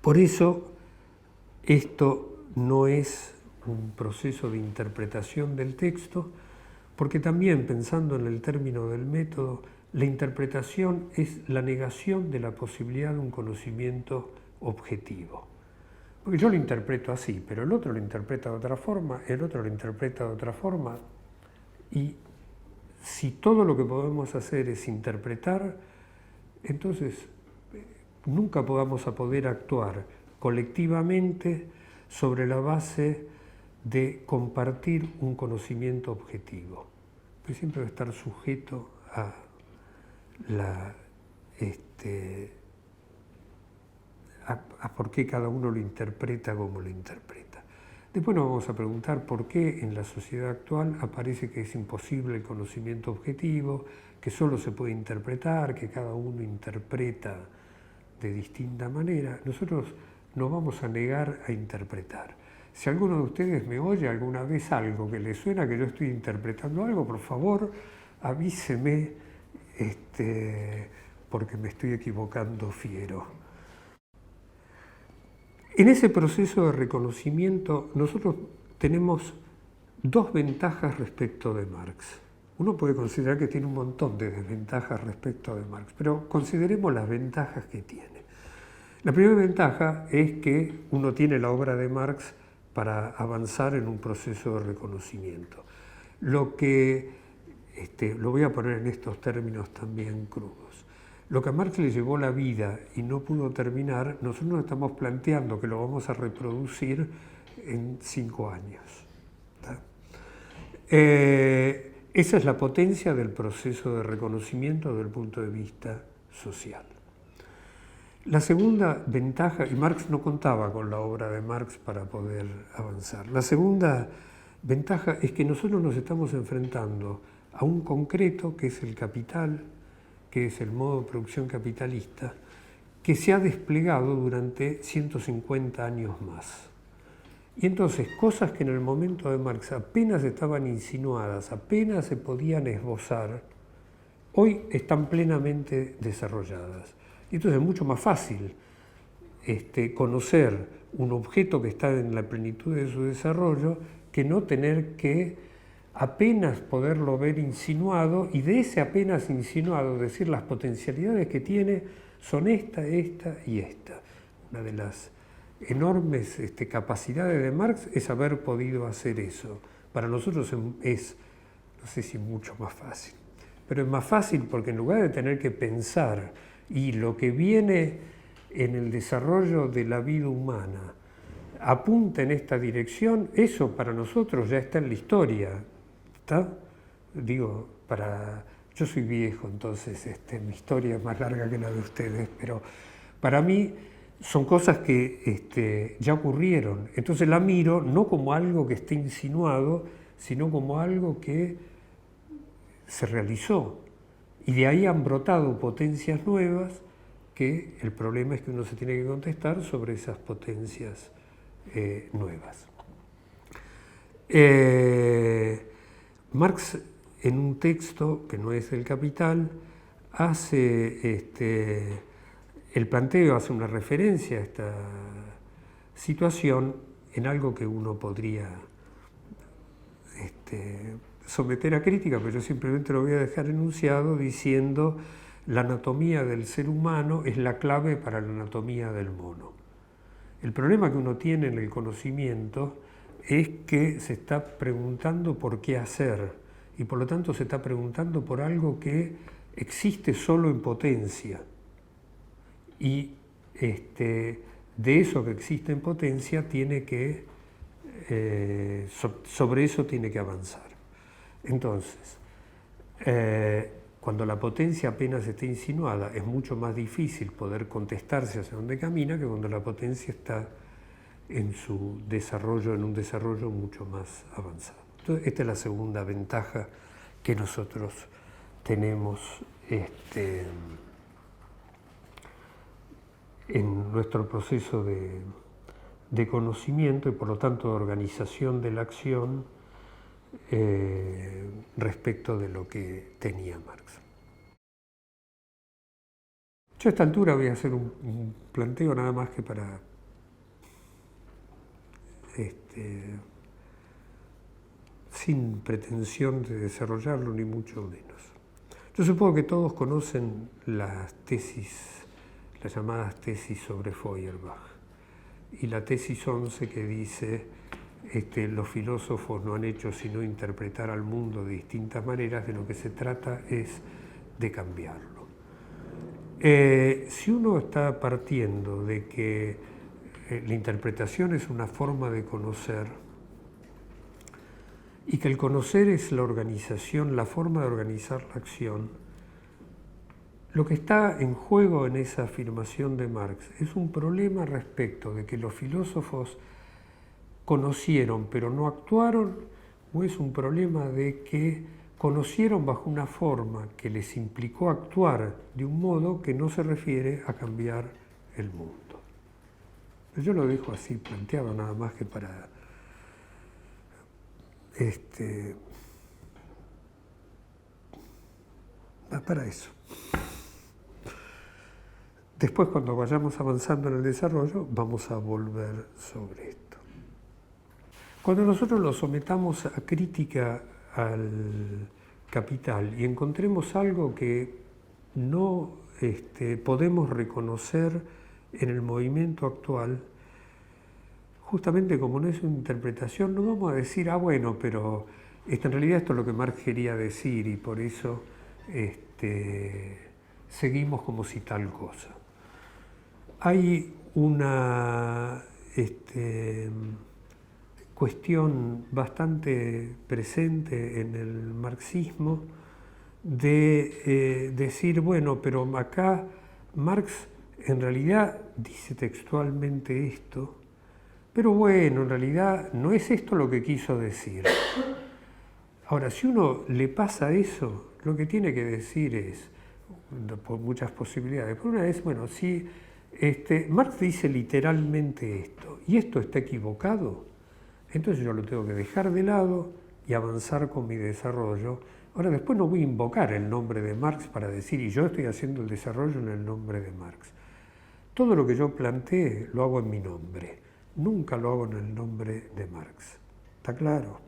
Por eso, esto no es un proceso de interpretación del texto, porque también, pensando en el término del método, la interpretación es la negación de la posibilidad de un conocimiento objetivo. Porque yo lo interpreto así, pero el otro lo interpreta de otra forma, el otro lo interpreta de otra forma, y si todo lo que podemos hacer es interpretar, entonces nunca vamos a poder actuar colectivamente sobre la base de compartir un conocimiento objetivo. Pues siempre va a estar sujeto a a por qué cada uno lo interpreta como lo interpreta. Después nos vamos a preguntar por qué en la sociedad actual aparece que es imposible el conocimiento objetivo, que solo se puede interpretar, que cada uno interpreta de distinta manera. Nosotros nos vamos a negar a interpretar. Si alguno de ustedes me oye alguna vez algo que le suena que yo estoy interpretando algo, por favor, avíseme, porque me estoy equivocando fiero. En ese proceso de reconocimiento nosotros tenemos dos ventajas respecto de Marx. Uno puede considerar que tiene un montón de desventajas respecto de Marx, pero consideremos las ventajas que tiene. La primera ventaja es que uno tiene la obra de Marx para avanzar en un proceso de reconocimiento. Lo voy a poner en estos términos también crudos. Lo que a Marx le llevó la vida y no pudo terminar, nosotros nos estamos planteando que lo vamos a reproducir en 5 años. Esa es la potencia del proceso de reconocimiento desde el punto de vista social. La segunda ventaja, y Marx no contaba con la obra de Marx para poder avanzar, la segunda ventaja es que nosotros nos estamos enfrentando a un concreto que es el capital, que es el modo de producción capitalista, que se ha desplegado durante 150 años más. Y entonces, cosas que en el momento de Marx apenas estaban insinuadas, apenas se podían esbozar, hoy están plenamente desarrolladas. Y entonces es mucho más fácil conocer un objeto que está en la plenitud de su desarrollo que no tener que apenas poderlo ver insinuado, y de ese apenas insinuado decir las potencialidades que tiene son esta y esta. Una de las enormes capacidades de Marx es haber podido hacer eso. Para nosotros es, no sé si mucho más fácil, pero es más fácil porque en lugar de tener que pensar y lo que viene en el desarrollo de la vida humana apunta en esta dirección, eso para nosotros ya está en la historia. ¿Está? Digo, yo soy viejo, entonces mi historia es más larga que la de ustedes, pero para mí son cosas que ya ocurrieron. Entonces la miro no como algo que esté insinuado, sino como algo que se realizó. Y de ahí han brotado potencias nuevas que el problema es que uno se tiene que contestar sobre esas potencias nuevas. Marx, en un texto que no es El Capital, hace el planteo, hace una referencia a esta situación en algo que uno podría someter a crítica, pero yo simplemente lo voy a dejar enunciado diciendo: la anatomía del ser humano es la clave para la anatomía del mono. El problema que uno tiene en el conocimiento es que se está preguntando por qué hacer, y por lo tanto se está preguntando por algo que existe solo en potencia. Y de eso que existe en potencia tiene que, sobre eso tiene que avanzar. Entonces, cuando la potencia apenas está insinuada, es mucho más difícil poder contestarse hacia dónde camina que cuando la potencia está en su desarrollo, en un desarrollo mucho más avanzado. Entonces, Esta es la segunda ventaja que nosotros tenemos en nuestro proceso de conocimiento y por lo tanto de organización de la acción respecto de lo que tenía Marx. Yo a esta altura voy a hacer un planteo nada más que para sin pretensión de desarrollarlo ni mucho menos. Yo supongo que todos conocen las llamadas tesis sobre Feuerbach y la tesis 11 que dice los filósofos no han hecho sino interpretar al mundo de distintas maneras, de lo que se trata es de cambiarlo. Si uno está partiendo de que la interpretación es una forma de conocer y que el conocer es la organización, la forma de organizar la acción, lo que está en juego en esa afirmación de Marx es un problema respecto de que los filósofos conocieron pero no actuaron, o es un problema de que conocieron bajo una forma que les implicó actuar de un modo que no se refiere a cambiar el mundo. Yo lo dejo así planteado nada más que para eso. Después, cuando vayamos avanzando en el desarrollo, vamos a volver sobre esto. Cuando nosotros lo sometamos a crítica al capital y encontremos algo que no podemos reconocer en el movimiento actual, justamente como no es una interpretación, no vamos a decir, bueno, pero en realidad esto es lo que Marx quería decir y por eso seguimos como si tal cosa. Hay una cuestión bastante presente en el marxismo de decir, bueno, pero acá Marx en realidad dice textualmente esto, pero bueno, en realidad no es esto lo que quiso decir. Ahora, si uno le pasa eso, lo que tiene que decir es, por muchas posibilidades, por una vez, bueno, si Marx dice literalmente esto, y esto está equivocado, entonces yo lo tengo que dejar de lado y avanzar con mi desarrollo. Ahora, después no voy a invocar el nombre de Marx para decir, y yo estoy haciendo el desarrollo en el nombre de Marx. Todo lo que yo planteé lo hago en mi nombre, nunca lo hago en el nombre de Marx. ¿Está claro?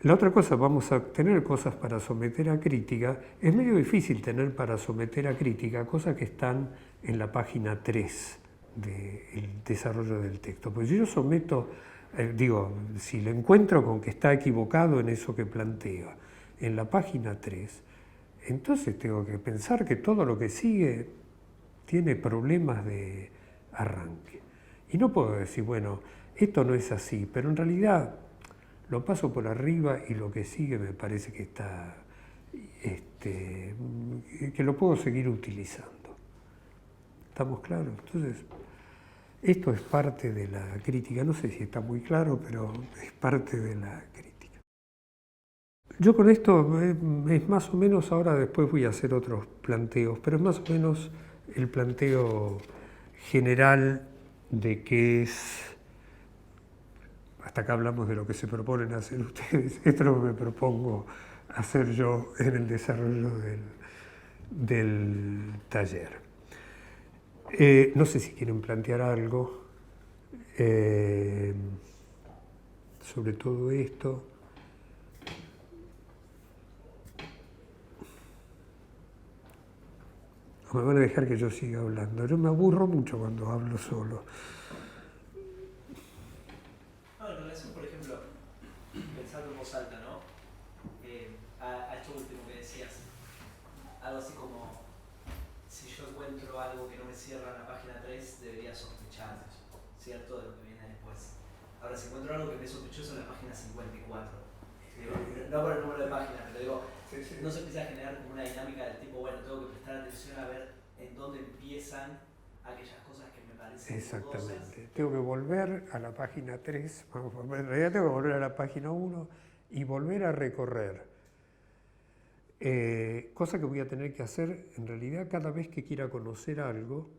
La otra cosa, vamos a tener cosas para someter a crítica. Es medio difícil tener para someter a crítica cosas que están en la página 3 del desarrollo del texto. Pues si yo someto, si lo encuentro con que está equivocado en eso que plantea en la página 3, entonces tengo que pensar que todo lo que sigue tiene problemas de arranque. Y no puedo decir, bueno, esto no es así, pero en realidad lo paso por arriba y lo que sigue me parece que está, que lo puedo seguir utilizando. ¿Estamos claros? Entonces, esto es parte de la crítica. No sé si está muy claro, pero es parte de la crítica. Yo con esto es más o menos, ahora después voy a hacer otros planteos, pero es más o menos el planteo general de qué es. Hasta acá hablamos de lo que se proponen hacer ustedes. Esto es lo que me propongo hacer yo en el desarrollo del taller. No sé si quieren plantear algo sobre todo esto. O me van a dejar que yo siga hablando. Yo me aburro mucho cuando hablo solo. En relación, por ejemplo, pensando en voz alta, ¿no? A esto último que decías, algo así como, si yo encuentro algo que no me cierra en la página 3, debería sospechar, ¿cierto? De lo que viene después. Ahora, si encuentro algo que me es sospechoso en la página 54, no por el número de página, pero digo, no se empieza a generar como una dinámica del tipo, bueno, tengo que prestar atención a ver en dónde empiezan aquellas cosas que me aparecen Exactamente. cosas. Tengo que volver a la página 3, en realidad tengo que volver a la página 1 y volver a recorrer. Cosa que voy a tener que hacer, en realidad, cada vez que quiera conocer algo,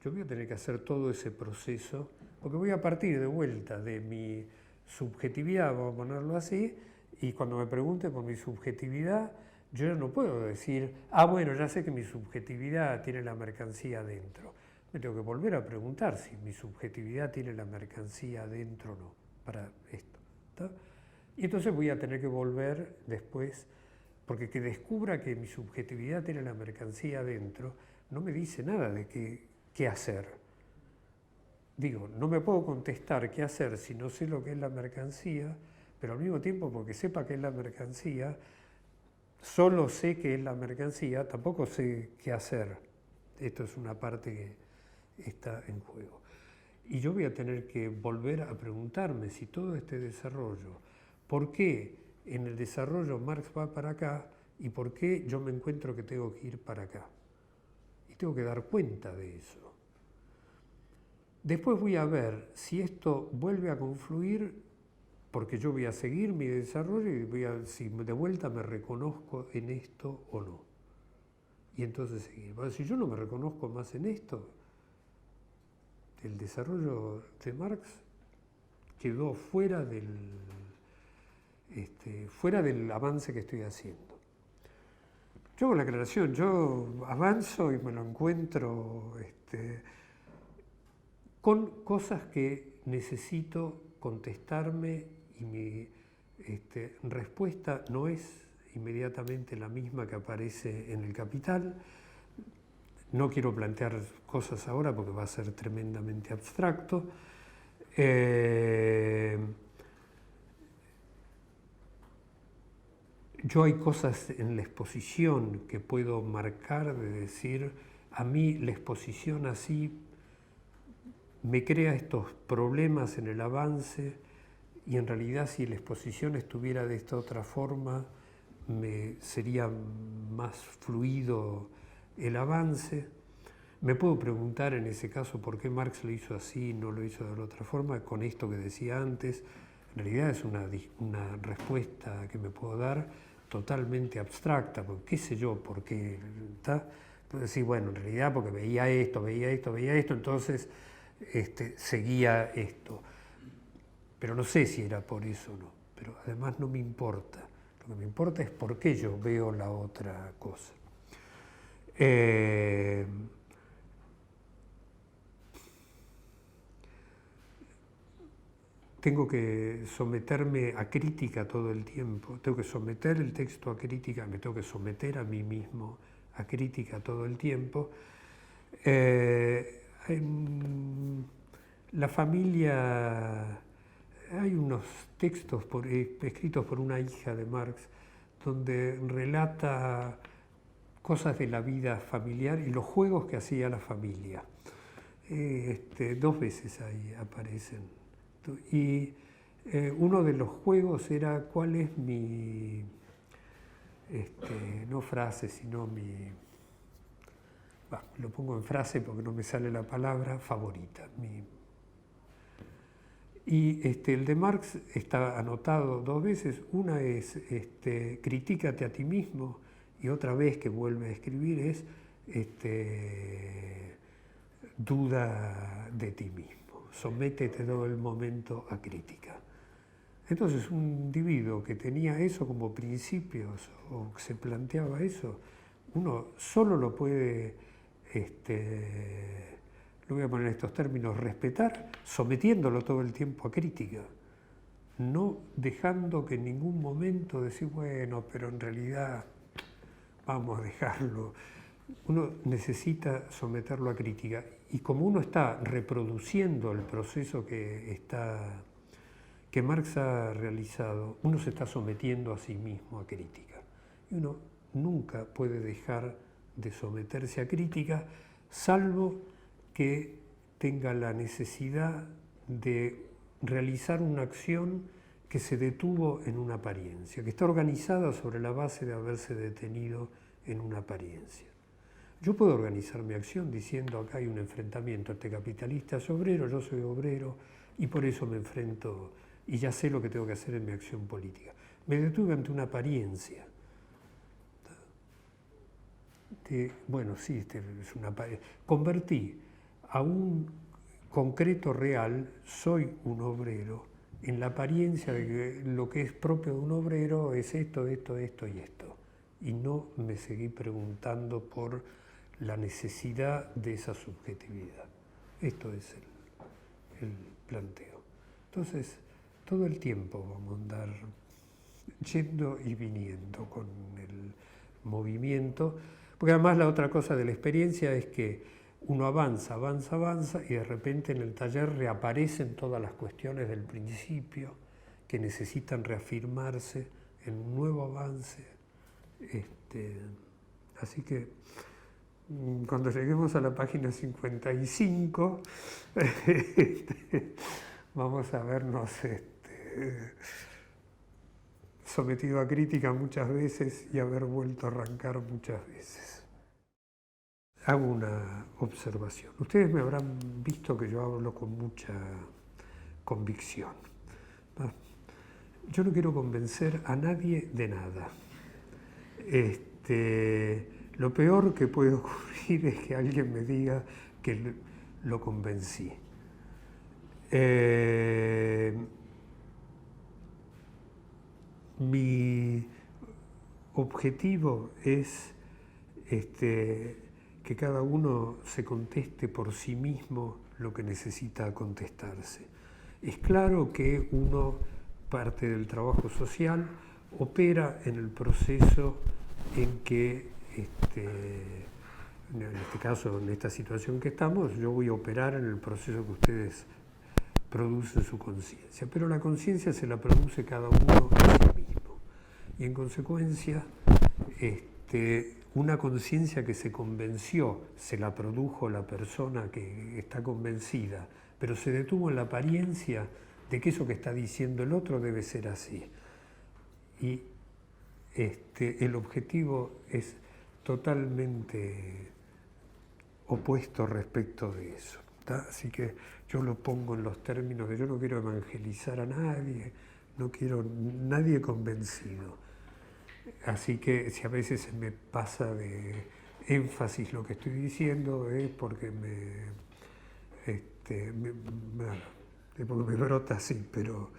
yo voy a tener que hacer todo ese proceso, porque voy a partir de vuelta de mi subjetividad, vamos a ponerlo así, y cuando me pregunte por mi subjetividad, yo ya no puedo decir, bueno, ya sé que mi subjetividad tiene la mercancía adentro. Me tengo que volver a preguntar si mi subjetividad tiene la mercancía adentro o no, para esto. ¿Está? Y entonces voy a tener que volver después, porque que descubra que mi subjetividad tiene la mercancía adentro, no me dice nada de qué hacer. Digo, no me puedo contestar qué hacer si no sé lo que es la mercancía, pero al mismo tiempo, porque sepa qué es la mercancía, solo sé qué es la mercancía, tampoco sé qué hacer. Esto es una parte que está en juego. Y yo voy a tener que volver a preguntarme si todo este desarrollo, ¿por qué en el desarrollo Marx va para acá y por qué yo me encuentro que tengo que ir para acá? Y tengo que dar cuenta de eso. Después voy a ver si esto vuelve a confluir, porque yo voy a seguir mi desarrollo y si de vuelta me reconozco en esto o no. Y entonces seguir. Bueno, si yo no me reconozco más en esto, el desarrollo de Marx quedó fuera del avance que estoy haciendo. Yo hago la aclaración, yo avanzo y me lo encuentro con cosas que necesito contestarme y mi respuesta no es inmediatamente la misma que aparece en el Capital. No quiero plantear cosas ahora porque va a ser tremendamente abstracto. Yo hay cosas en la exposición que puedo marcar de decir, a mí la exposición así me crea estos problemas en el avance y en realidad si la exposición estuviera de esta otra forma me sería más fluido el avance. Me puedo preguntar en ese caso por qué Marx lo hizo así y no lo hizo de la otra forma, con esto que decía antes. En realidad es una respuesta que me puedo dar totalmente abstracta, porque qué sé yo, por qué, ¿está? Puedo decir, bueno, en realidad porque veía esto, entonces seguía esto. Pero no sé si era por eso o no, pero además no me importa. Lo que me importa es por qué yo veo la otra cosa. Tengo que someterme a crítica todo el tiempo, tengo que someter el texto a crítica, me tengo que someter a mí mismo a crítica todo el tiempo. En la familia hay unos textos escritos por una hija de Marx donde relata cosas de la vida familiar y los juegos que hacía la familia. 2 veces ahí aparecen. Y uno de los juegos era cuál es mi, no frase, sino lo pongo en frase porque no me sale la palabra, favorita. Y el de Marx está anotado 2 veces. Una es critícate a ti mismo y otra vez que vuelve a escribir es duda de ti mismo. Sométete todo el momento a crítica. Entonces un individuo que tenía eso como principios o que se planteaba eso, uno solo lo puede, lo voy a poner en estos términos, respetar, sometiéndolo todo el tiempo a crítica, no dejando que en ningún momento decir, bueno, pero en realidad vamos a dejarlo. Uno necesita someterlo a crítica y como uno está reproduciendo el proceso que Marx ha realizado, uno se está sometiendo a sí mismo a crítica. Y uno nunca puede dejar de someterse a crítica, salvo que tenga la necesidad de realizar una acción que se detuvo en una apariencia, que está organizada sobre la base de haberse detenido en una apariencia. Yo puedo organizar mi acción diciendo acá hay un enfrentamiento entre capitalistas y obreros, yo soy obrero y por eso me enfrento y ya sé lo que tengo que hacer en mi acción política. Me detuve ante una apariencia. Bueno, sí, es una apariencia. Convertí a un concreto real, soy un obrero, en la apariencia de que lo que es propio de un obrero es esto, esto, esto y esto. Y no me seguí preguntando por la necesidad de esa subjetividad. Esto es el planteo. Entonces, todo el tiempo vamos a andar yendo y viniendo con el movimiento, porque además la otra cosa de la experiencia es que uno avanza, avanza, avanza y de repente en el taller reaparecen todas las cuestiones del principio que necesitan reafirmarse en un nuevo avance. Así que cuando lleguemos a la página 55 vamos a vernos sometido a crítica muchas veces y haber vuelto a arrancar muchas veces. Hago una observación. Ustedes me habrán visto que yo hablo con mucha convicción. Yo no quiero convencer a nadie de nada. Lo peor que puede ocurrir es que alguien me diga que lo convencí. Mi objetivo es que cada uno se conteste por sí mismo lo que necesita contestarse. Es claro que uno, parte del trabajo social, opera en el proceso en que, en este caso, en esta situación que estamos, yo voy a operar en el proceso que ustedes producen su conciencia, pero la conciencia se la produce cada uno a sí mismo. Y en consecuencia, una conciencia que se convenció, se la produjo la persona que está convencida, pero se detuvo en la apariencia de que eso que está diciendo el otro debe ser así. Y el objetivo es totalmente opuesto respecto de eso. ¿Tá? Así que yo lo pongo en los términos de yo no quiero evangelizar a nadie, no quiero nadie convencido. Así que si a veces se me pasa de énfasis lo que estoy diciendo es porque porque me brota así, pero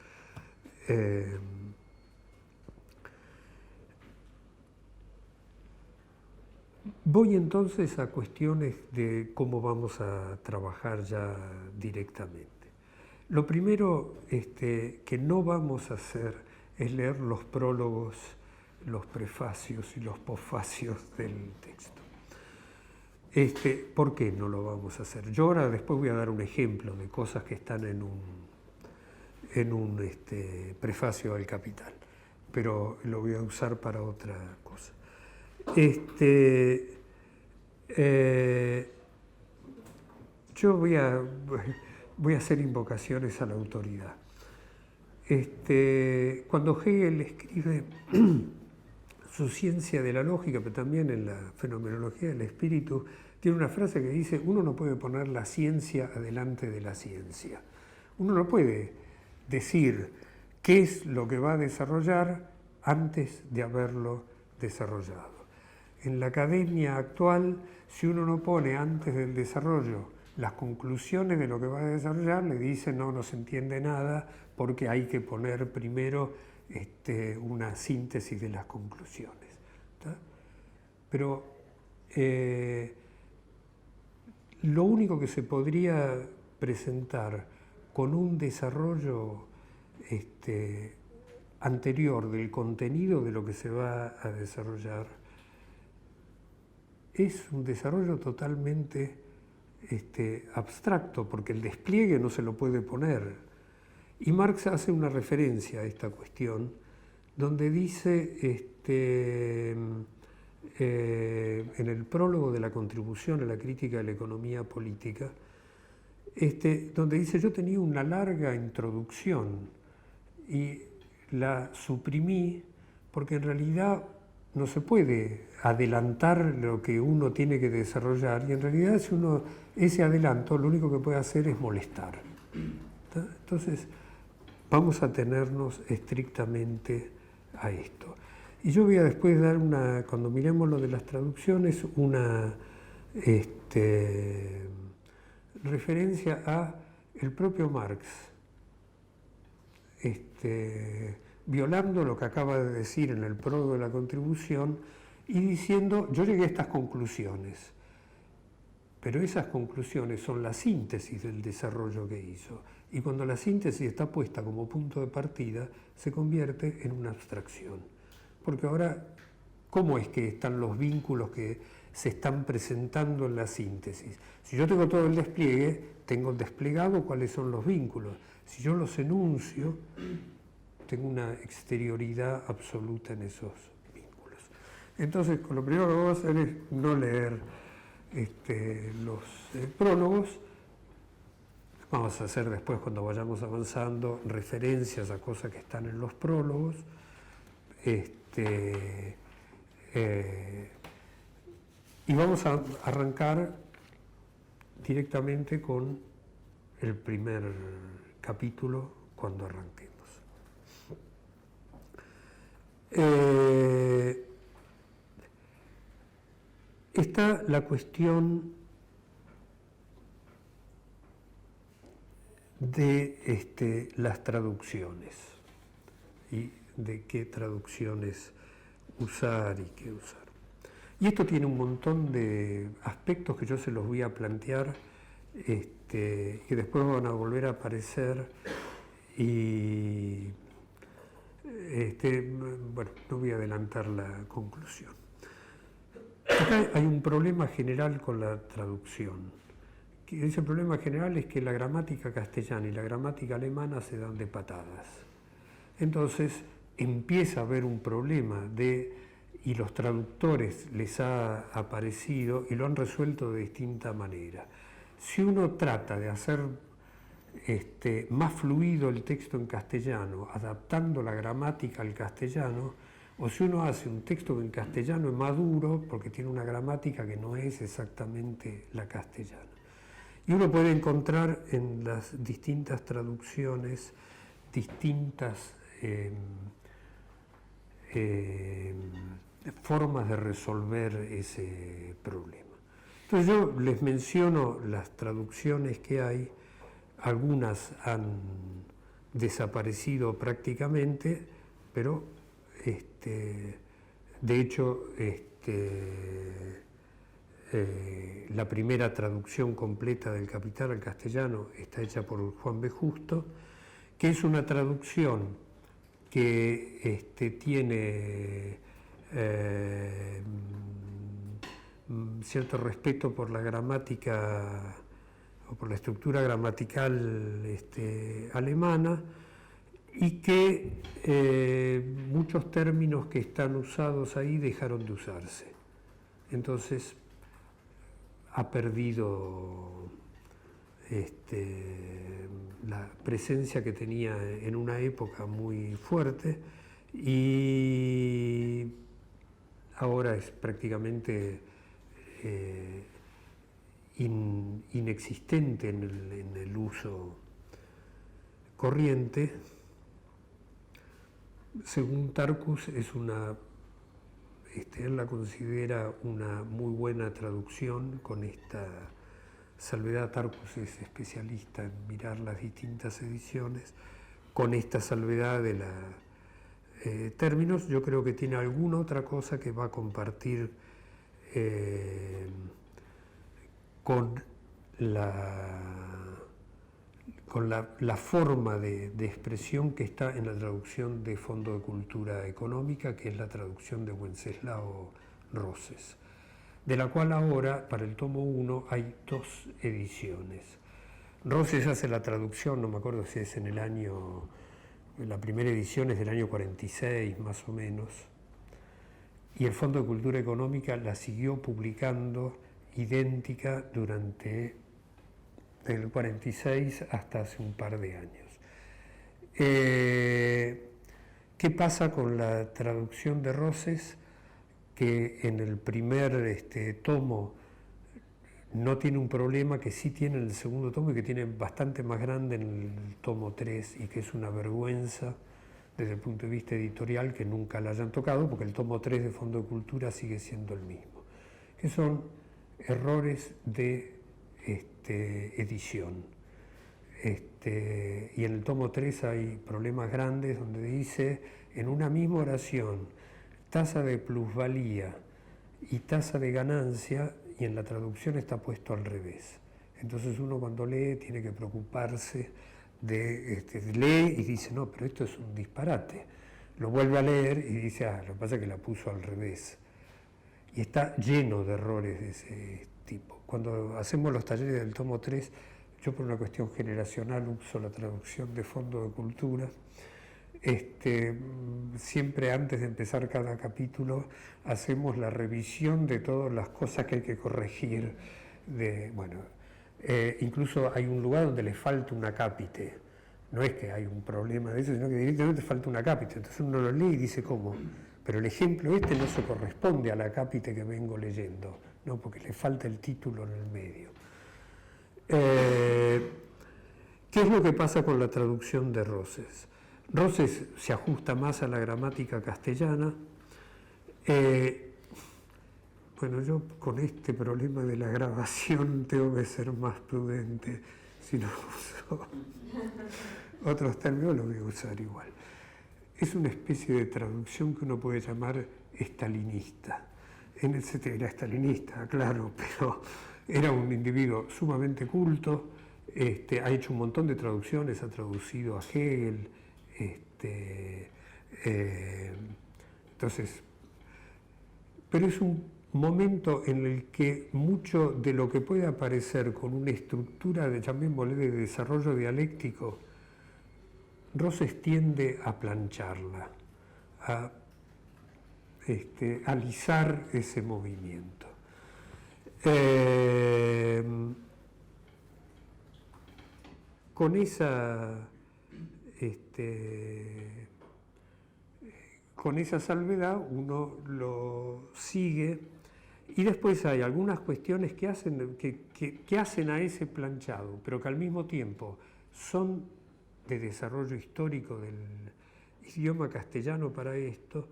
voy entonces a cuestiones de cómo vamos a trabajar ya directamente. Lo primero que no vamos a hacer es leer los prólogos, los prefacios y los posfacios del texto. ¿Por qué no lo vamos a hacer? Yo ahora después voy a dar un ejemplo de cosas que están en un prefacio al Capital, pero lo voy a usar para otra cosa. Yo voy a hacer invocaciones a la autoridad. Cuando Hegel escribe su ciencia de la lógica, pero también en la fenomenología del espíritu, tiene una frase que dice: uno no puede poner la ciencia adelante de la ciencia. Uno no puede decir qué es lo que va a desarrollar antes de haberlo desarrollado. En la academia actual, si uno no pone antes del desarrollo las conclusiones de lo que va a desarrollar, le dicen no se entiende nada porque hay que poner primero una síntesis de las conclusiones. ¿Tá? Pero lo único que se podría presentar con un desarrollo anterior del contenido de lo que se va a desarrollar es un desarrollo totalmente abstracto, porque el despliegue no se lo puede poner. Y Marx hace una referencia a esta cuestión, donde dice, en el prólogo de la contribución a la crítica de la economía política, donde dice: yo tenía una larga introducción y la suprimí porque en realidad no se puede adelantar lo que uno tiene que desarrollar, y en realidad si uno ese adelanto lo único que puede hacer es molestar. Entonces vamos a tenernos estrictamente a esto. Y yo voy a después dar cuando miremos lo de las traducciones, una referencia a el propio Marx, violando lo que acaba de decir en el prólogo de la contribución y diciendo, yo llegué a estas conclusiones, pero esas conclusiones son la síntesis del desarrollo que hizo, y cuando la síntesis está puesta como punto de partida, se convierte en una abstracción. Porque ahora, ¿cómo es que están los vínculos que se están presentando en la síntesis? Si yo tengo todo el despliegue, tengo desplegado cuáles son los vínculos. Si yo los enuncio, tengo una exterioridad absoluta en esos vínculos. Entonces, lo primero que vamos a hacer es no leer los prólogos. Vamos a hacer después, cuando vayamos avanzando, referencias a cosas que están en los prólogos. Y vamos a arrancar directamente con el primer capítulo cuando arranquemos. Está la cuestión de las traducciones y de qué traducciones usar y qué usar. Y esto tiene un montón de aspectos que yo se los voy a plantear, que después van a volver a aparecer y bueno, no voy a adelantar la conclusión. Acá hay un problema general con la traducción. Ese problema general es que la gramática castellana y la gramática alemana se dan de patadas. Entonces empieza a haber un problema y los traductores les ha aparecido y lo han resuelto de distinta manera. Si uno trata de hacer más fluido el texto en castellano, adaptando la gramática al castellano, o si uno hace un texto en castellano es más duro porque tiene una gramática que no es exactamente la castellana. Y uno puede encontrar en las distintas traducciones distintas formas de resolver ese problema. Entonces yo les menciono las traducciones que hay, algunas han desaparecido prácticamente, pero de hecho la primera traducción completa del Capital al castellano está hecha por Juan B. Justo, que es una traducción que tiene cierto respeto por la gramática o por la estructura gramatical alemana, y que muchos términos que están usados ahí dejaron de usarse. Entonces ha perdido la presencia que tenía en una época muy fuerte, y ahora es prácticamente inexistente en el uso corriente. Según Tarkus, él la considera una muy buena traducción. Con esta salvedad, Tarkus es especialista en mirar las distintas ediciones. Con esta salvedad de términos, yo creo que tiene alguna otra cosa que va a compartir con la forma de expresión que está en la traducción de Fondo de Cultura Económica, que es la traducción de Wenceslao Roses, de la cual ahora, para el tomo 1, hay 2 ediciones. Roses hace la traducción, no me acuerdo si es la primera edición es del año 46, más o menos, y el Fondo de Cultura Económica la siguió publicando idéntica durante el 46 hasta hace un par de años. ¿Qué pasa con la traducción de Roses? que en el primer tomo no tiene un problema que sí tiene en el segundo tomo y que tiene bastante más grande en el tomo 3 y que es una vergüenza desde el punto de vista editorial que nunca la hayan tocado, porque el tomo 3 de Fondo de Cultura sigue siendo el mismo, que son errores de edición. Y en el tomo 3 hay problemas grandes donde dice en una misma oración tasa de plusvalía y tasa de ganancia, y en la traducción está puesto al revés. Entonces uno cuando lee tiene que preocuparse lee y dice, no, pero esto es un disparate. Lo vuelve a leer y dice, lo que pasa es que la puso al revés. Y está lleno de errores de ese tipo. Cuando hacemos los talleres del tomo 3, yo por una cuestión generacional uso la traducción de Fondo de Cultura. Siempre antes de empezar cada capítulo hacemos la revisión de todas las cosas que hay que corregir. Incluso hay un lugar donde le falta un acápite. No es que hay un problema de eso, sino que directamente falta un acápite. Entonces uno lo lee y dice, ¿cómo? Pero el ejemplo no se corresponde al acápite que vengo leyendo, no, porque le falta el título en el medio. ¿Qué es lo que pasa con la traducción de Rosses? Rosses se ajusta más a la gramática castellana. Yo con este problema de la grabación tengo que ser más prudente, si no uso otros términos los voy a usar igual. Es una especie de traducción que uno puede llamar estalinista. Era estalinista, claro, pero era un individuo sumamente culto, ha hecho un montón de traducciones, ha traducido a Hegel, pero es un momento en el que mucho de lo que puede aparecer con una estructura llamémosle de desarrollo dialéctico, Rosses tiende a plancharla, a alisar ese movimiento. Con esa salvedad uno lo sigue y después hay algunas cuestiones que hacen a ese planchado, pero que al mismo tiempo son de desarrollo histórico del idioma castellano para esto.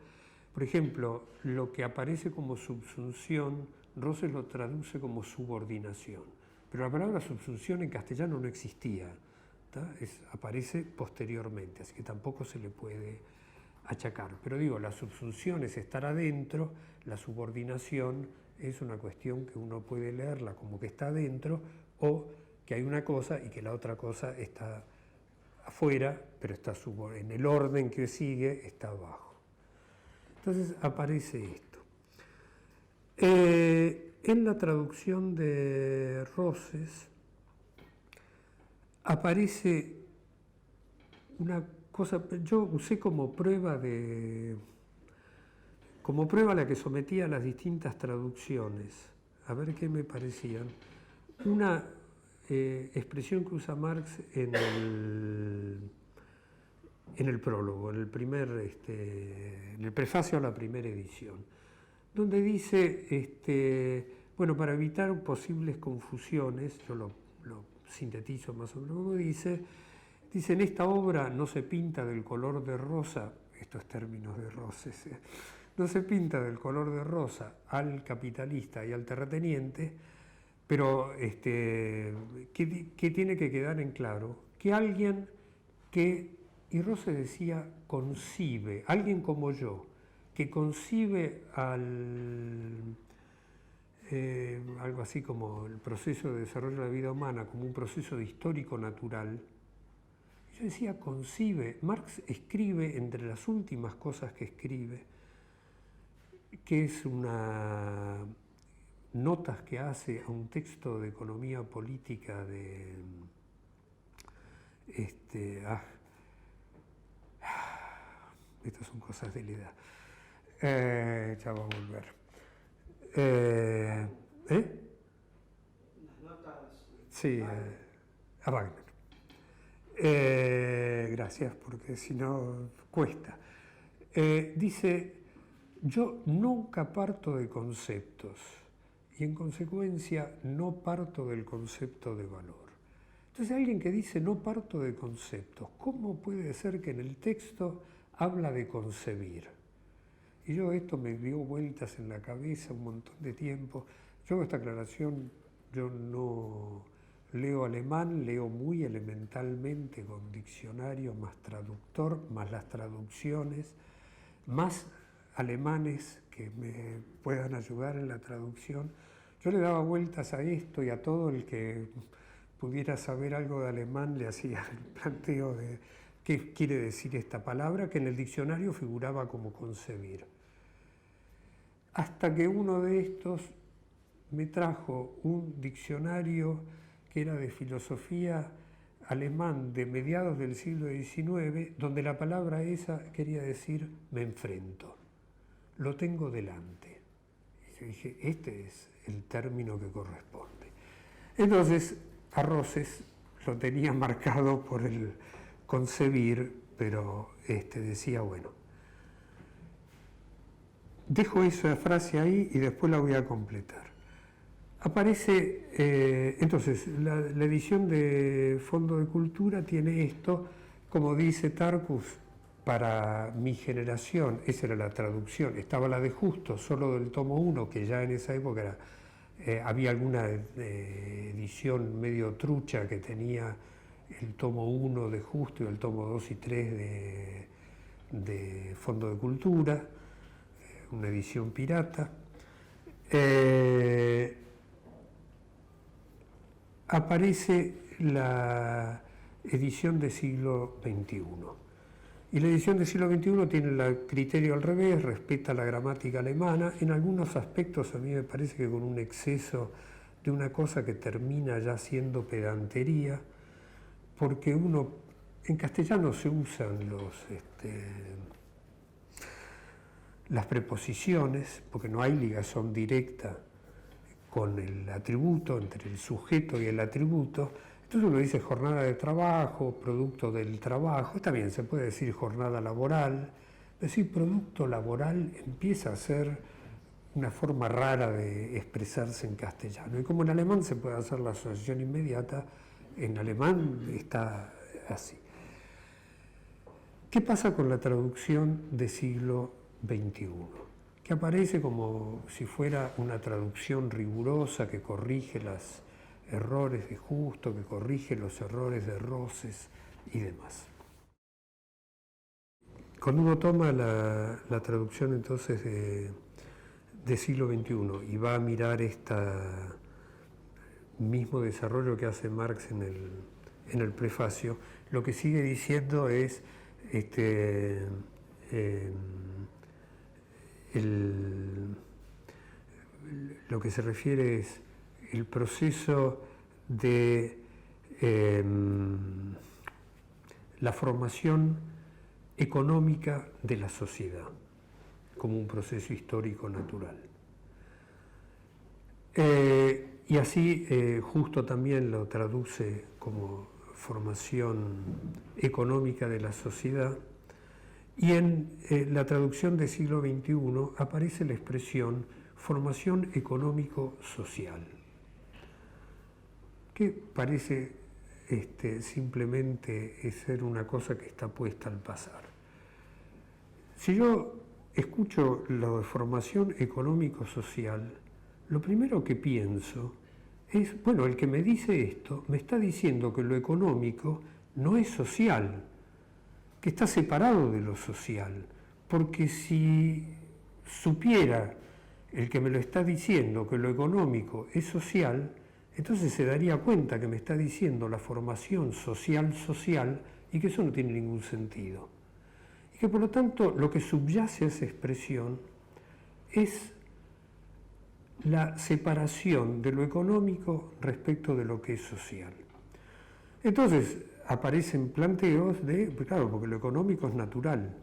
Por ejemplo, lo que aparece como subsunción, Rosses lo traduce como subordinación, pero la palabra subsunción en castellano no existía, aparece posteriormente, así que tampoco se le puede achacar. Pero digo, la subsunción es estar adentro, la subordinación es una cuestión que uno puede leerla como que está adentro o que hay una cosa y que la otra cosa está afuera, pero está en el orden que sigue, está abajo. Entonces aparece esto. En la traducción de Rosses aparece una cosa, yo usé como prueba a la que sometía las distintas traducciones, a ver qué me parecían, una expresión que usa Marx en el prólogo, en el prefacio a la primera edición, donde dice, para evitar posibles confusiones, yo lo sintetizo más o menos como dice, en esta obra no se pinta del color de rosa, estos términos de Rosses, no se pinta del color de rosa al capitalista y al terrateniente, pero que tiene que quedar en claro que alguien que, y Rosses decía, concibe, alguien como yo, que concibe algo así como el proceso de desarrollo de la vida humana como un proceso de histórico natural. Yo decía, concibe. Marx escribe, entre las últimas cosas que escribe, que es notas que hace a un texto de economía política de estas son cosas de la edad. Ya va a volver. Las notas. Sí, a Wagner. Gracias, porque si no cuesta. Dice, yo nunca parto de conceptos y en consecuencia no parto del concepto de valor. Entonces alguien que dice no parto de conceptos, ¿cómo puede ser que en el texto habla de concebir? Y yo esto me dio vueltas en la cabeza un montón de tiempo. Yo hago esta aclaración, yo no leo alemán, leo muy elementalmente con diccionario, más traductor, más las traducciones, más alemanes que me puedan ayudar en la traducción. Yo le daba vueltas a esto y a todo el que pudiera saber algo de alemán le hacía el planteo de qué quiere decir esta palabra, que en el diccionario figuraba como concebir. Hasta que uno de estos me trajo un diccionario que era de filosofía alemán de mediados del siglo XIX, donde la palabra esa quería decir me enfrento, lo tengo delante. Y yo dije, este es el término que corresponde. Entonces, a Rosses lo tenía marcado por el concebir, pero decía, bueno, dejo esa frase ahí y después la voy a completar. Aparece, entonces, la edición de Fondo de Cultura tiene esto, como dice Tarkus, para mi generación, esa era la traducción, estaba la de Justo, solo del tomo 1, que ya en esa época era, había alguna edición medio trucha que tenía el tomo 1 de Justo y el tomo 2 y 3 de Fondo de Cultura, una edición pirata. Aparece la edición de siglo XXI. Y la edición del siglo XXI tiene el criterio al revés, respeta la gramática alemana, en algunos aspectos a mí me parece que con un exceso de una cosa que termina ya siendo pedantería, porque en castellano se usan las preposiciones, porque no hay ligación directa con el atributo, entre el sujeto y el atributo. Entonces uno dice jornada de trabajo, producto del trabajo, también se puede decir jornada laboral. Decir producto laboral empieza a ser una forma rara de expresarse en castellano. Y como en alemán se puede hacer la asociación inmediata, en alemán está así. ¿Qué pasa con la traducción de siglo XXI? Que aparece como si fuera una traducción rigurosa que corrige los errores de Justo, que corrige los errores de Rosses y demás. Cuando uno toma la traducción entonces de siglo XXI y va a mirar este mismo desarrollo que hace Marx en el prefacio, lo que sigue diciendo es lo que se refiere es el proceso de la formación económica de la sociedad como un proceso histórico natural. Y así Justo también lo traduce como formación económica de la sociedad. Y en la traducción del siglo XXI aparece la expresión formación económico-social, que parece simplemente ser una cosa que está puesta al pasar. Si yo escucho lo de formación económico-social, lo primero que pienso es, bueno, el que me dice esto me está diciendo que lo económico no es social, que está separado de lo social, porque si supiera el que me lo está diciendo que lo económico es social, entonces se daría cuenta que me está diciendo la formación social y que eso no tiene ningún sentido. Y que por lo tanto lo que subyace a esa expresión es la separación de lo económico respecto de lo que es social. Entonces aparecen planteos claro, porque lo económico es natural,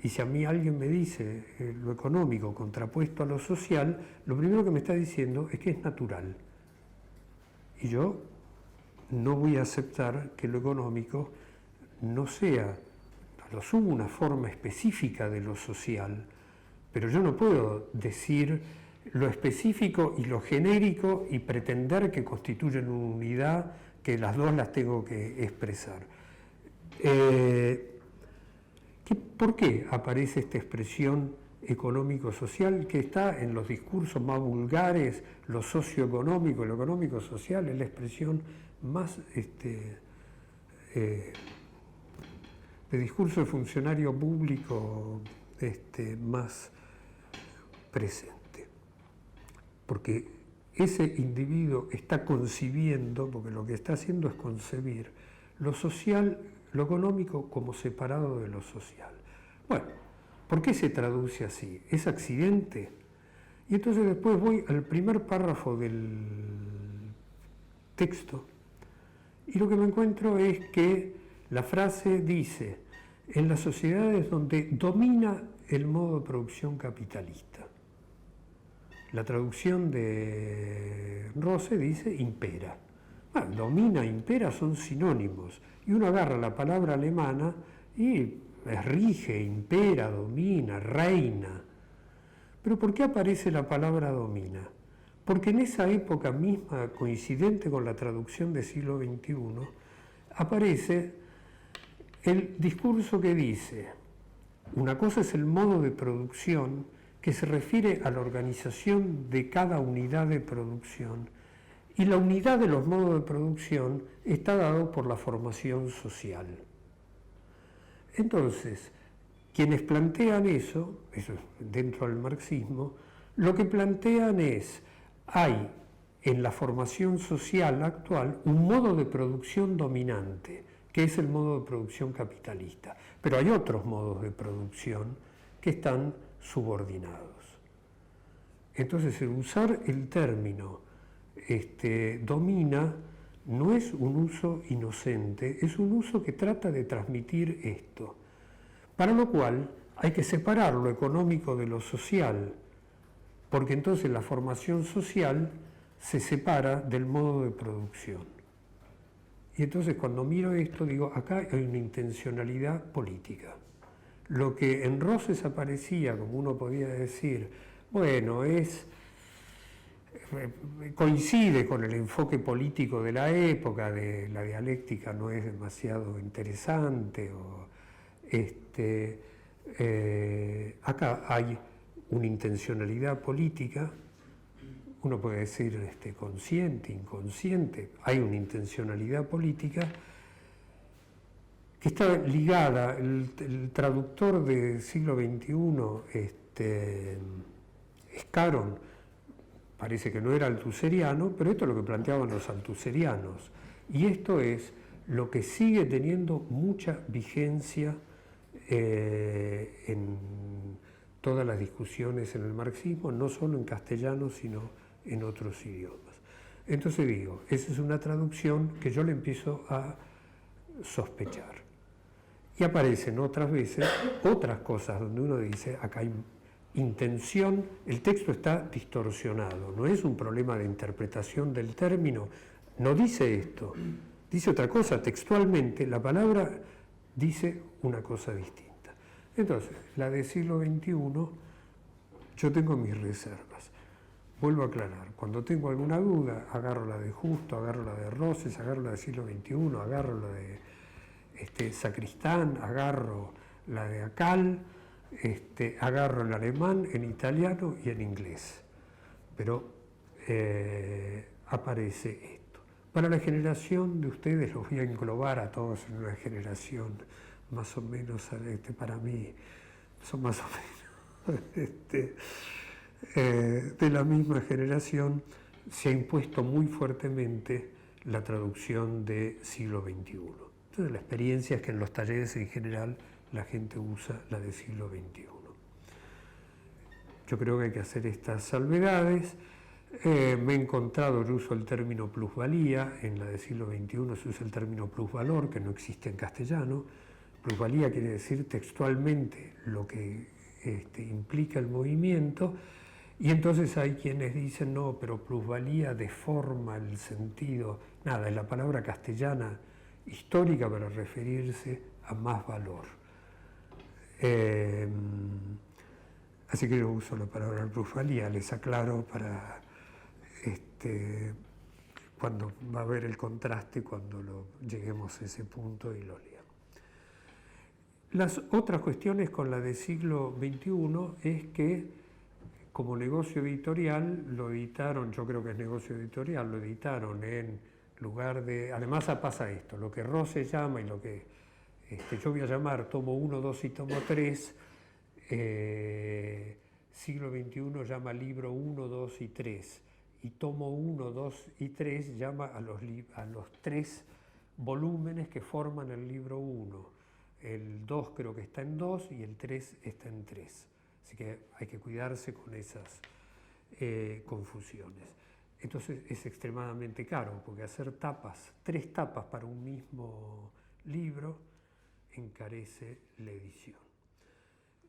y si a mí alguien me dice lo económico contrapuesto a lo social, lo primero que me está diciendo es que es natural. Y yo no voy a aceptar que lo económico no sea, a lo sumo, una forma específica de lo social, pero yo no puedo decir lo específico y lo genérico y pretender que constituyen una unidad, que las dos las tengo que expresar. ¿Por qué aparece esta expresión económico-social que está en los discursos más vulgares? Lo socioeconómico, lo económico-social es la expresión más de discurso de funcionario público más presente. Porque ese individuo está concibiendo, porque lo que está haciendo es concebir lo social, lo económico como separado de lo social. Bueno, ¿por qué se traduce así? ¿Es accidente? Y entonces después voy al primer párrafo del texto y lo que me encuentro es que la frase dice: en las sociedades donde domina el modo de producción capitalista. La traducción de Rose dice impera. Bueno, domina, impera son sinónimos. Y uno agarra la palabra alemana y rige, impera, domina, reina. ¿Pero por qué aparece la palabra domina? Porque en esa época misma, coincidente con la traducción del siglo XXI, aparece el discurso que dice: una cosa es el modo de producción que se refiere a la organización de cada unidad de producción, y la unidad de los modos de producción está dado por la formación social. Entonces, quienes plantean eso es dentro del marxismo, lo que plantean es: hay en la formación social actual un modo de producción dominante, que es el modo de producción capitalista, pero hay otros modos de producción que están subordinados. Entonces, el usar el término domina no es un uso inocente, es un uso que trata de transmitir esto, para lo cual hay que separar lo económico de lo social, porque entonces la formación social se separa del modo de producción. Y entonces cuando miro esto digo, acá hay una intencionalidad política. Lo que en Roses aparecía, como uno podía decir, bueno, coincide con el enfoque político de la época, de la dialéctica no es demasiado interesante, acá hay una intencionalidad política, uno puede decir consciente, inconsciente, hay una intencionalidad política que está ligada, el traductor del siglo XXI, Scaron, parece que no era altuseriano, pero esto es lo que planteaban los altuserianos. Y esto es lo que sigue teniendo mucha vigencia en todas las discusiones en el marxismo, no solo en castellano, sino en otros idiomas. Entonces digo, esa es una traducción que yo le empiezo a sospechar. Y aparecen otras veces otras cosas donde uno dice, acá hay intención, el texto está distorsionado, no es un problema de interpretación del término, no dice esto, dice otra cosa, textualmente la palabra dice una cosa distinta. Entonces, la del siglo XXI, yo tengo mis reservas. Vuelvo a aclarar, cuando tengo alguna duda, agarro la de Justo, agarro la de Roses, agarro la del siglo XXI, agarro la de Sacristán, agarro la de Acal, agarro en alemán, en italiano y en inglés. Pero aparece esto. Para la generación de ustedes, los voy a englobar a todos en una generación más o menos, para mí, son más o menos de la misma generación, se ha impuesto muy fuertemente la traducción de siglo XXI. Entonces la experiencia es que en los talleres en general la gente usa la del siglo XXI. Yo creo que hay que hacer estas salvedades. Me he encontrado, yo uso el término plusvalía, en la del siglo XXI se usa el término plusvalor, que no existe en castellano. Plusvalía quiere decir textualmente lo que implica el movimiento, y entonces hay quienes dicen, no, pero plusvalía deforma el sentido. Nada, es la palabra castellana histórica para referirse a más valor. Así que yo uso la palabra plusvalía, les aclaro para cuando va a haber el contraste, cuando lleguemos a ese punto y lo leamos. Las otras cuestiones con la del siglo XXI es que como negocio editorial lo editaron, yo creo que es negocio editorial, lo editaron en lugar de... Además pasa esto, lo que Rose llama y lo que yo voy a llamar tomo 1, 2 y tomo 3, siglo XXI llama libro 1, 2 y 3, y tomo 1, 2 y 3 llama a los 3 volúmenes que forman el libro 1. El 2 creo que está en 2 y el 3 está en 3. Así que hay que cuidarse con esas confusiones. Entonces es extremadamente caro, porque hacer tapas, 3 tapas para un mismo libro, encarece la edición.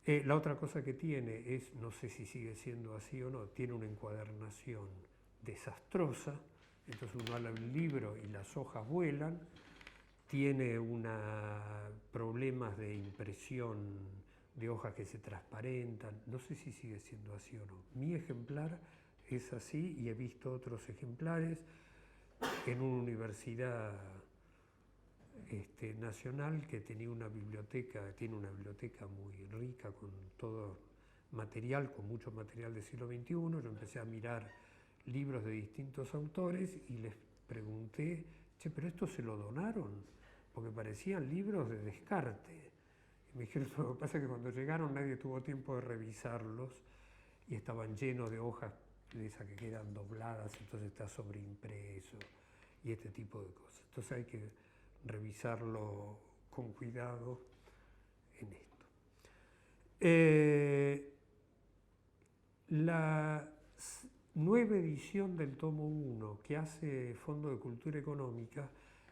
La otra cosa que tiene es, no sé si sigue siendo así o no, tiene una encuadernación desastrosa, entonces uno habla del libro y las hojas vuelan, tiene problemas de impresión de hojas que se transparentan, no sé si sigue siendo así o no. Mi ejemplar es así y he visto otros ejemplares en una universidad nacional que tenía una biblioteca, tiene una biblioteca muy rica con todo material, con mucho material del siglo XXI. Yo empecé a mirar libros de distintos autores y les pregunté, che, pero esto se lo donaron, porque parecían libros de descarte. Y me dijeron, lo que pasa es que cuando llegaron nadie tuvo tiempo de revisarlos y estaban llenos de hojas de esas que quedan dobladas, entonces está sobreimpreso y este tipo de cosas. Entonces hay que revisarlo con cuidado en esto. La nueva edición del tomo 1 que hace Fondo de Cultura Económica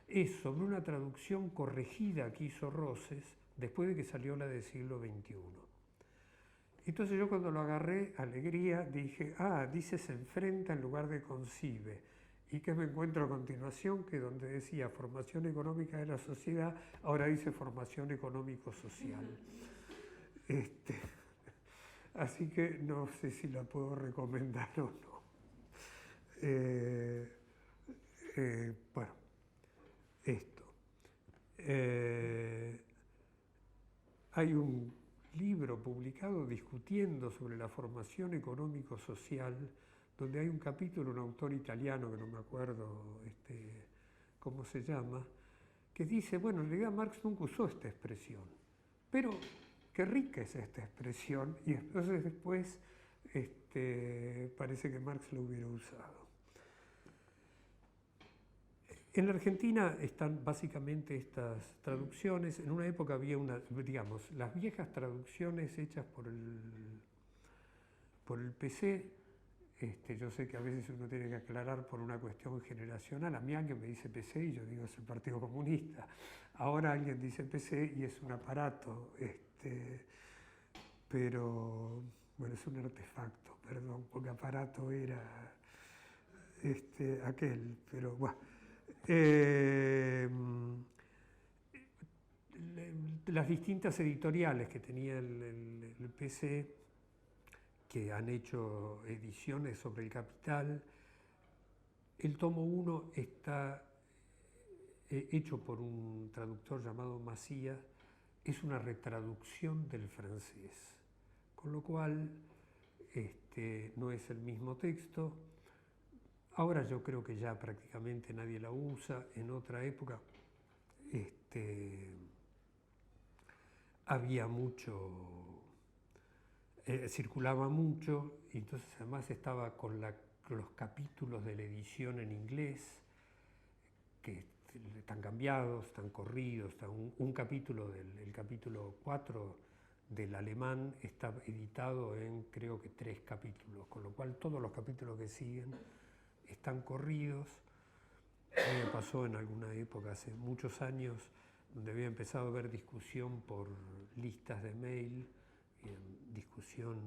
es sobre una traducción corregida que hizo Roses después de que salió la del siglo XXI. Entonces yo cuando lo agarré, alegría, dije, dice se enfrenta en lugar de concibe. ¿Y qué me encuentro a continuación? Que donde decía formación económica de la sociedad, ahora dice formación económico-social. Así que no sé si la puedo recomendar o no. Bueno, esto. Hay un libro publicado discutiendo sobre la formación económico-social, donde hay un capítulo, un autor italiano, que no me acuerdo cómo se llama, que dice, bueno, en realidad Marx nunca usó esta expresión, pero qué rica es esta expresión, y entonces después parece que Marx lo hubiera usado. En la Argentina están básicamente estas traducciones. En una época había digamos, las viejas traducciones hechas por el PC. Yo sé que a veces uno tiene que aclarar por una cuestión generacional. A mí alguien me dice PC y yo digo es el Partido Comunista. Ahora alguien dice PC y es un aparato. Pero, bueno, es un artefacto, perdón, porque aparato era aquel, pero bueno. Las distintas editoriales que tenía el PC, que han hecho ediciones sobre el Capital, el tomo 1 está hecho por un traductor llamado Macías, es una retraducción del francés, con lo cual no es el mismo texto. Ahora yo creo que ya prácticamente nadie la usa. En otra época había mucho, circulaba mucho, y entonces además estaba con los capítulos de la edición en inglés, que están cambiados, están corridos, un capítulo el capítulo 4 del alemán está editado en creo que 3 capítulos, con lo cual todos los capítulos que siguen están corridos. A mí me pasó en alguna época, hace muchos años, donde había empezado a haber discusión por listas de mail, discusión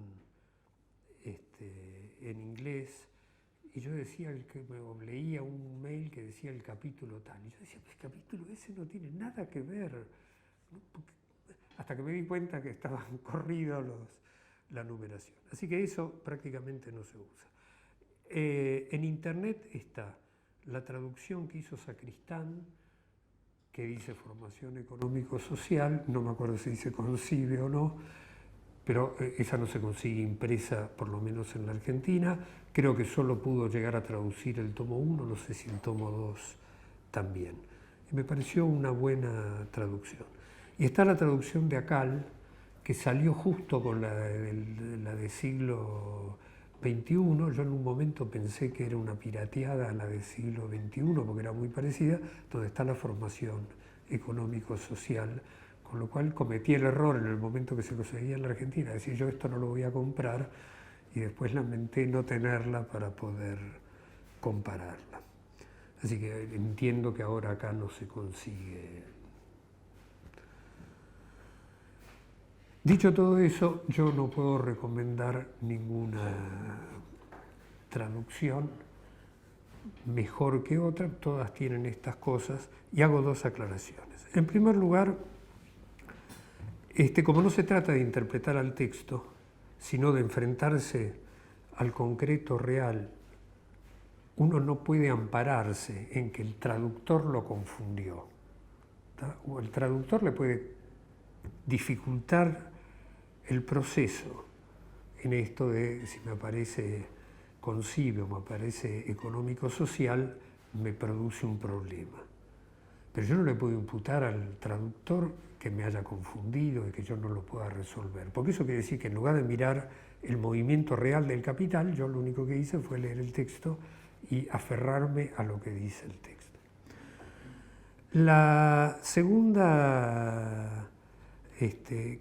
en inglés, y yo decía, leía un mail que decía el capítulo tal, y yo decía, pues el capítulo ese no tiene nada que ver, ¿no? Hasta que me di cuenta que estaban corridos la numeración. Así que eso prácticamente no se usa. En internet está la traducción que hizo Sacristán, que dice formación económico-social, no me acuerdo si dice concibe o no, pero esa no se consigue impresa, por lo menos en la Argentina. Creo que solo pudo llegar a traducir el tomo 1, no sé si el tomo 2 también. Y me pareció una buena traducción. Y está la traducción de Akal, que salió justo con la de siglo XXI. Yo en un momento pensé que era una pirateada la de siglo XXI, porque era muy parecida, donde está la formación económico-social, con lo cual cometí el error en el momento que se conseguía en la Argentina, decir yo esto no lo voy a comprar, y después lamenté no tenerla para poder compararla. Así que entiendo que ahora acá no se consigue. Dicho todo eso, yo no puedo recomendar ninguna traducción mejor que otra, todas tienen estas cosas, y hago dos aclaraciones. En primer lugar, como no se trata de interpretar al texto, sino de enfrentarse al concreto real, uno no puede ampararse en que el traductor lo confundió, ¿tá? O el traductor le puede dificultar el proceso en esto de si me aparece concibe o me aparece económico-social, me produce un problema. Pero yo no le puedo imputar al traductor que me haya confundido y que yo no lo pueda resolver. Porque eso quiere decir que en lugar de mirar el movimiento real del capital, yo lo único que hice fue leer el texto y aferrarme a lo que dice el texto. La segunda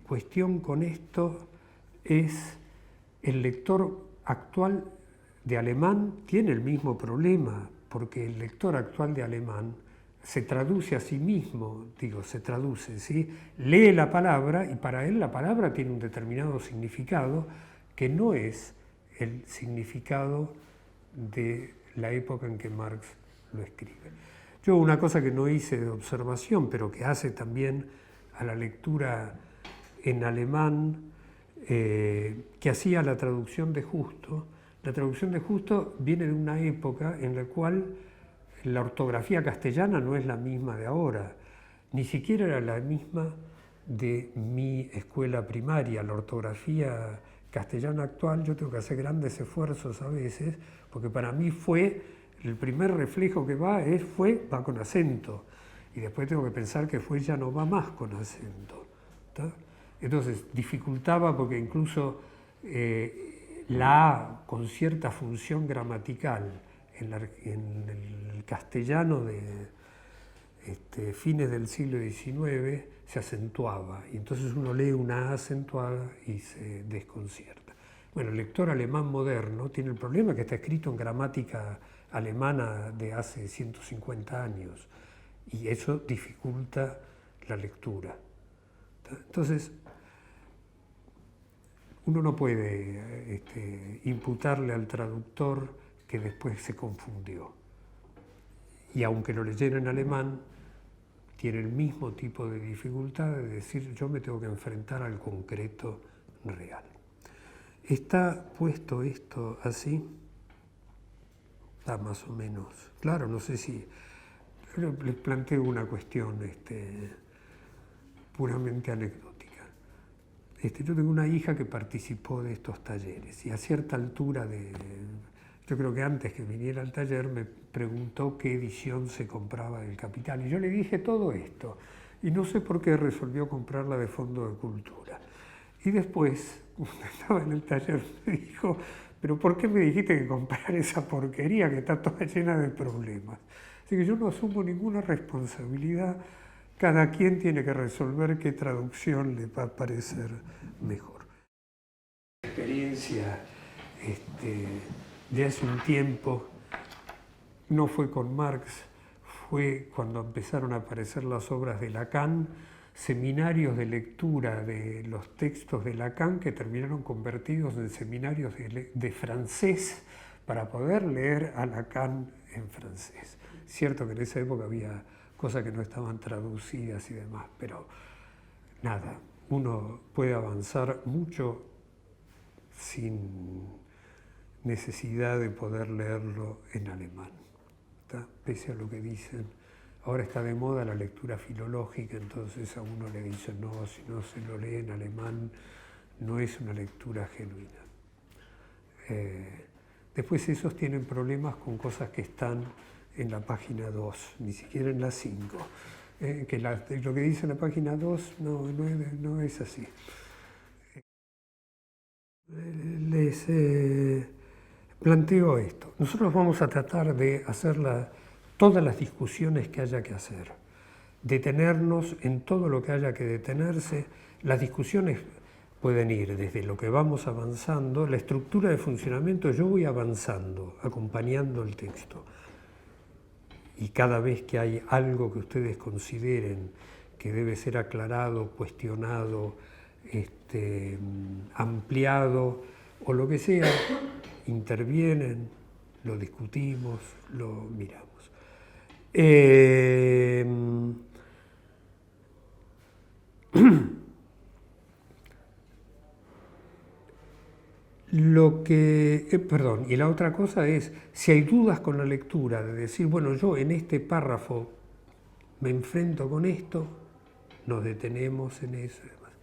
cuestión con esto es el lector actual de alemán tiene el mismo problema, porque el lector actual de alemán se traduce a sí mismo, se traduce, ¿sí? Lee la palabra y para él la palabra tiene un determinado significado que no es el significado de la época en que Marx lo escribe. Yo una cosa que no hice de observación, pero que hace también a la lectura en alemán, que hacía la traducción de Justo. La traducción de Justo viene de una época en la cual la ortografía castellana no es la misma de ahora, ni siquiera era la misma de mi escuela primaria. La ortografía castellana actual, yo tengo que hacer grandes esfuerzos a veces, porque para mí el primer reflejo que va con acento, y después tengo que pensar que ya no va más con acento, ¿tá? Entonces dificultaba porque incluso la A con cierta función gramatical en el castellano de fines del siglo XIX se acentuaba, y entonces uno lee una A acentuada y se desconcierta. Bueno, el lector alemán moderno tiene el problema que está escrito en gramática alemana de hace 150 años, y eso dificulta la lectura. Entonces, uno no puede imputarle al traductor que después se confundió. Y aunque lo leyera en alemán, tiene el mismo tipo de dificultad de decir yo me tengo que enfrentar al concreto real. ¿Está puesto esto así? Está más o menos claro, no sé si... Les planteo una cuestión puramente anecdótica. Yo tengo una hija que participó de estos talleres y a cierta altura yo creo que antes que viniera al taller me preguntó qué edición se compraba del Capital y yo le dije todo esto y no sé por qué resolvió comprarla de Fondo de Cultura. Y después, cuando estaba en el taller, me dijo, pero ¿por qué me dijiste que comprara esa porquería que está toda llena de problemas? Así que yo no asumo ninguna responsabilidad. Cada quien tiene que resolver qué traducción le va a parecer mejor. La experiencia de hace un tiempo no fue con Marx, fue cuando empezaron a aparecer las obras de Lacan, seminarios de lectura de los textos de Lacan que terminaron convertidos en seminarios de francés para poder leer a Lacan en francés. Cierto que en esa época había cosas que no estaban traducidas y demás, pero nada, uno puede avanzar mucho sin necesidad de poder leerlo en alemán. ¿Está? Pese a lo que dicen, ahora está de moda la lectura filológica, entonces a uno le dicen, no, si no se lo lee en alemán, no es una lectura genuina. Después esos tienen problemas con cosas que están en la página 2, ni siquiera en la 5. Que lo que dice la página 2 no es así. Les planteo esto. Nosotros vamos a tratar de hacer todas las discusiones que haya que hacer, detenernos en todo lo que haya que detenerse. Las discusiones pueden ir desde lo que vamos avanzando, la estructura de funcionamiento, yo voy avanzando, acompañando el texto. Y cada vez que hay algo que ustedes consideren que debe ser aclarado, cuestionado, ampliado o lo que sea, intervienen, lo discutimos, lo miramos. Y la otra cosa es, si hay dudas con la lectura, de decir, bueno, yo en este párrafo me enfrento con esto, nos detenemos en eso y demás.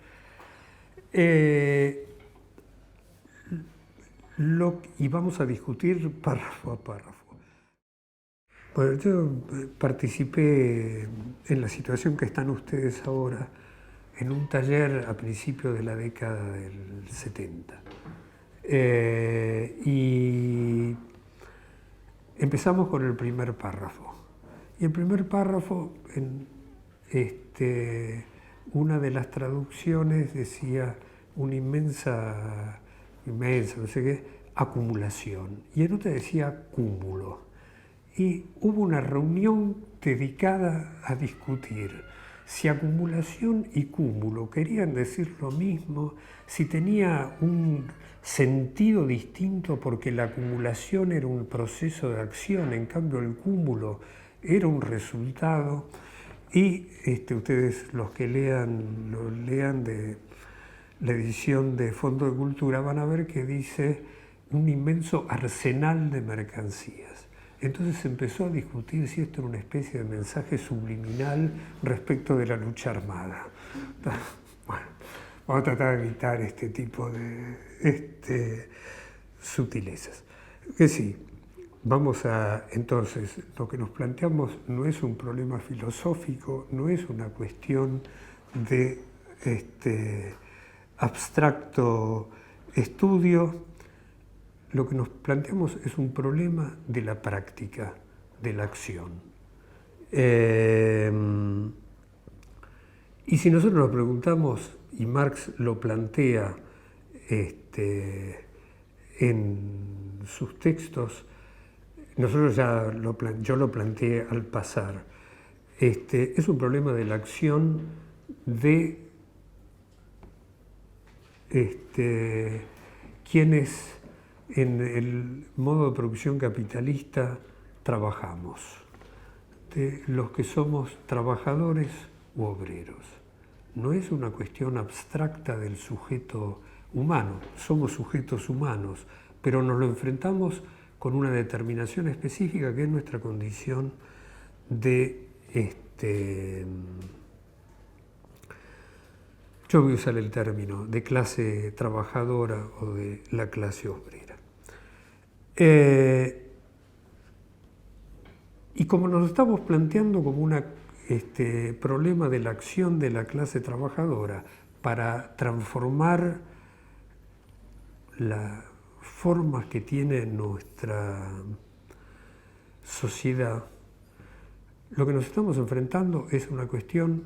Y vamos a discutir párrafo a párrafo. Bueno, yo participé en la situación que están ustedes ahora, en un taller a principios de la década del 70. Y empezamos con el primer párrafo. Y el primer párrafo, una de las traducciones decía una inmensa, no sé qué, acumulación. Y en otra decía cúmulo. Y hubo una reunión dedicada a discutir si acumulación y cúmulo querían decir lo mismo, si tenía un sentido distinto porque la acumulación era un proceso de acción, en cambio el cúmulo era un resultado. Y ustedes, los que lean de la edición de Fondo de Cultura, van a ver que dice un inmenso arsenal de mercancías. Entonces se empezó a discutir si esto era una especie de mensaje subliminal respecto de la lucha armada. Bueno, vamos a tratar de evitar este tipo de sutilezas. Que sí, entonces, lo que nos planteamos no es un problema filosófico, no es una cuestión de abstracto estudio. Lo que nos planteamos es un problema de la práctica, de la acción. Y si nosotros nos preguntamos, y Marx lo plantea en sus textos, yo lo planteé al pasar, es un problema de la acción de quienes en el modo de producción capitalista trabajamos, de los que somos trabajadores u obreros. No es una cuestión abstracta del sujeto humano, somos sujetos humanos, pero nos lo enfrentamos con una determinación específica que es nuestra condición de yo voy a usar el término de clase trabajadora o de la clase obrera. Y como nos estamos planteando como un problema de la acción de la clase trabajadora para transformar las formas que tiene nuestra sociedad, lo que nos estamos enfrentando es una cuestión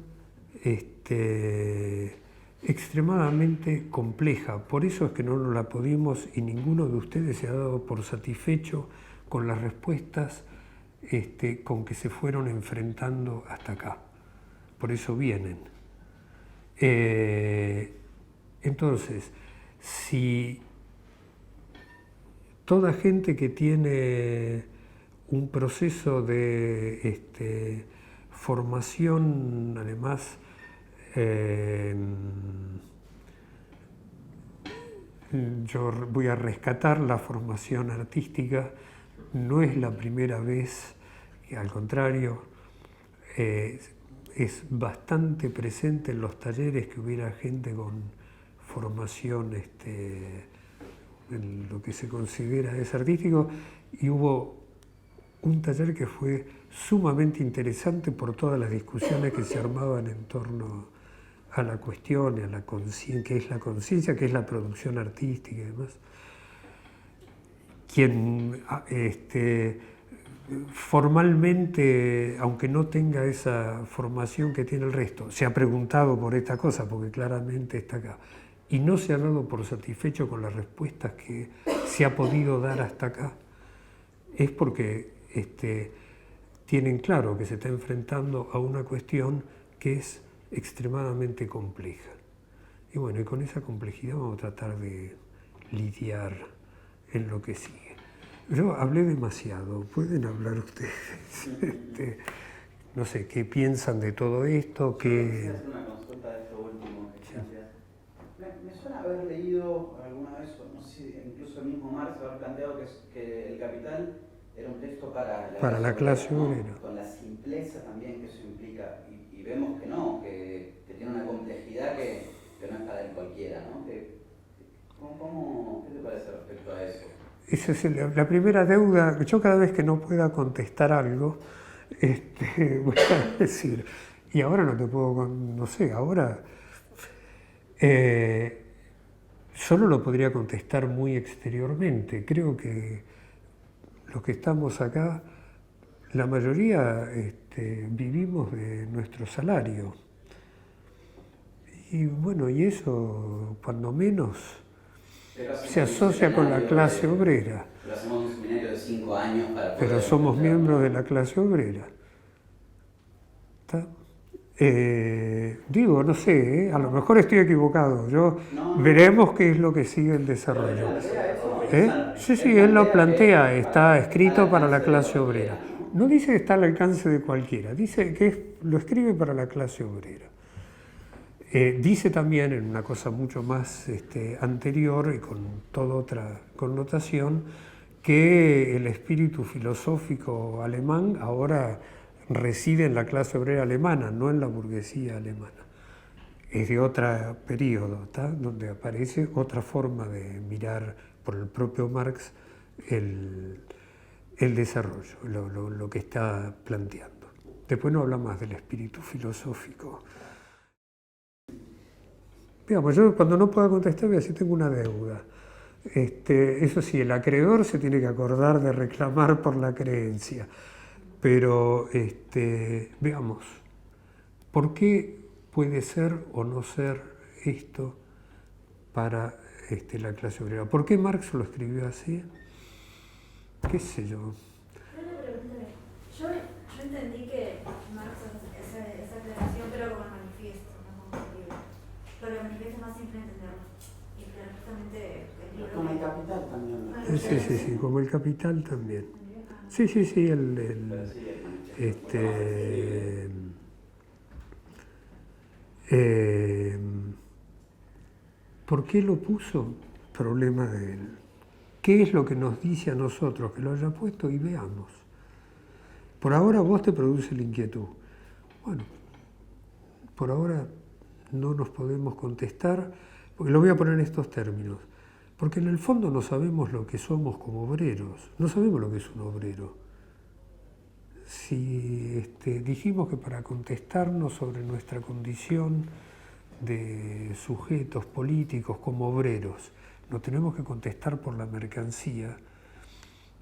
extremadamente compleja. Por eso es que no nos la pudimos y ninguno de ustedes se ha dado por satisfecho con las respuestas con que se fueron enfrentando hasta acá. Por eso vienen. Entonces, si toda gente que tiene un proceso de formación, además, yo voy a rescatar la formación artística. No es la primera vez, al contrario, es bastante presente en los talleres que hubiera gente con formación en lo que se considera es artístico, y hubo un taller que fue sumamente interesante por todas las discusiones que se armaban en torno a la cuestión, a la conciencia, que es la conciencia, que es la producción artística y demás. Quien formalmente, aunque no tenga esa formación que tiene el resto, se ha preguntado por esta cosa, porque claramente está acá, y no se ha dado por satisfecho con las respuestas que se ha podido dar hasta acá, es porque tienen claro que se está enfrentando a una cuestión que es extremadamente compleja. Y bueno, y con esa complejidad vamos a tratar de lidiar en lo que sigue. Yo hablé demasiado, pueden hablar ustedes. No sé, ¿qué piensan de todo esto? Quería hacer una consulta de esto último que planteas. Me suena haber leído alguna vez, no sé, incluso el mismo Marx haber planteado que El Capital era un texto para la clase obrera, ¿no? Con la simpleza también que eso implica, y vemos que no, que tiene una complejidad que no es para el cualquiera, ¿no? ¿Qué te parece respecto a eso? Esa es la primera deuda. Yo cada vez que no pueda contestar algo, voy a decir, y ahora no te puedo, no sé, ahora solo lo podría contestar muy exteriormente. Creo que los que estamos acá, la mayoría vivimos de nuestro salario. Y bueno, y eso, cuando menos, se asocia con la clase obrera. Pero hacemos un seminario de 5 años para poder... Pero somos miembros de la clase obrera. ¿Está? Digo, no sé, a lo mejor estoy equivocado. Veremos qué es lo que sigue el desarrollo. Sí, él lo plantea, está escrito para la clase obrera. No dice que está al alcance de cualquiera, dice que lo escribe para la clase obrera. Dice también, en una cosa mucho más anterior y con toda otra connotación, que el espíritu filosófico alemán ahora reside en la clase obrera alemana, no en la burguesía alemana. Es de otro periodo, donde aparece otra forma de mirar por el propio Marx el desarrollo, lo que está planteando. Después no habla más del espíritu filosófico. Digamos, yo cuando no pueda contestar voy a decir, tengo una deuda. Eso sí, el acreedor se tiene que acordar de reclamar por la creencia. Pero veamos, ¿por qué puede ser o no ser esto para la clase obrera? ¿Por qué Marx lo escribió así? ¿Qué sé yo? Yo entendí que Marx hace esa aclaración, pero como el manifiesto, no como el libro. Pero el manifiesto es más simple entenderlo. Y claro, justamente el libro... Con el Capital también. Sí, como el Capital también. Sí, ¿por qué lo puso? Problema de él. ¿Qué es lo que nos dice a nosotros que lo haya puesto? Y veamos. Por ahora vos te produce la inquietud. Bueno, por ahora no nos podemos contestar, porque lo voy a poner en estos términos. Porque en el fondo no sabemos lo que somos como obreros, no sabemos lo que es un obrero. Si dijimos que para contestarnos sobre nuestra condición de sujetos políticos como obreros, nos tenemos que contestar por la mercancía,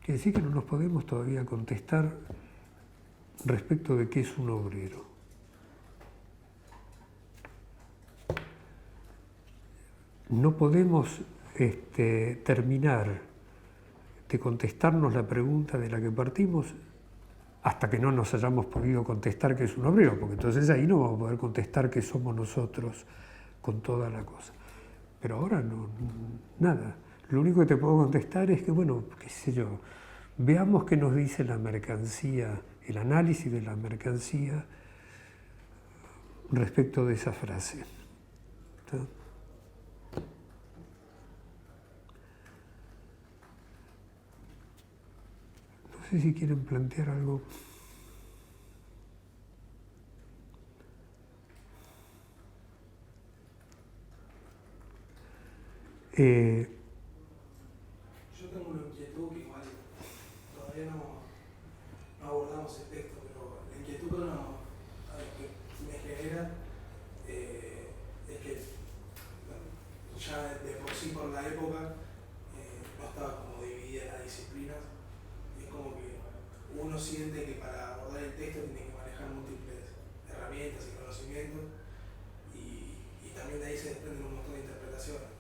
quiere decir que no nos podemos todavía contestar respecto de qué es un obrero. No podemos terminar de contestarnos la pregunta de la que partimos hasta que no nos hayamos podido contestar qué es un obrero, porque entonces ahí no vamos a poder contestar qué somos nosotros con toda la cosa. Pero ahora no, nada. Lo único que te puedo contestar es que, bueno, qué sé yo, veamos qué nos dice la mercancía, el análisis de la mercancía respecto de esa frase. ¿Está? sé si quieren plantear algo. Yo tengo una inquietud que igual todavía no abordamos el texto, pero la inquietud que me genera es que ya de por sí por la época no estaba como dividida las disciplinas, y es como que uno siente que para abordar el texto tiene que manejar múltiples herramientas y conocimientos, y también de ahí se desprenden un montón de interpretaciones.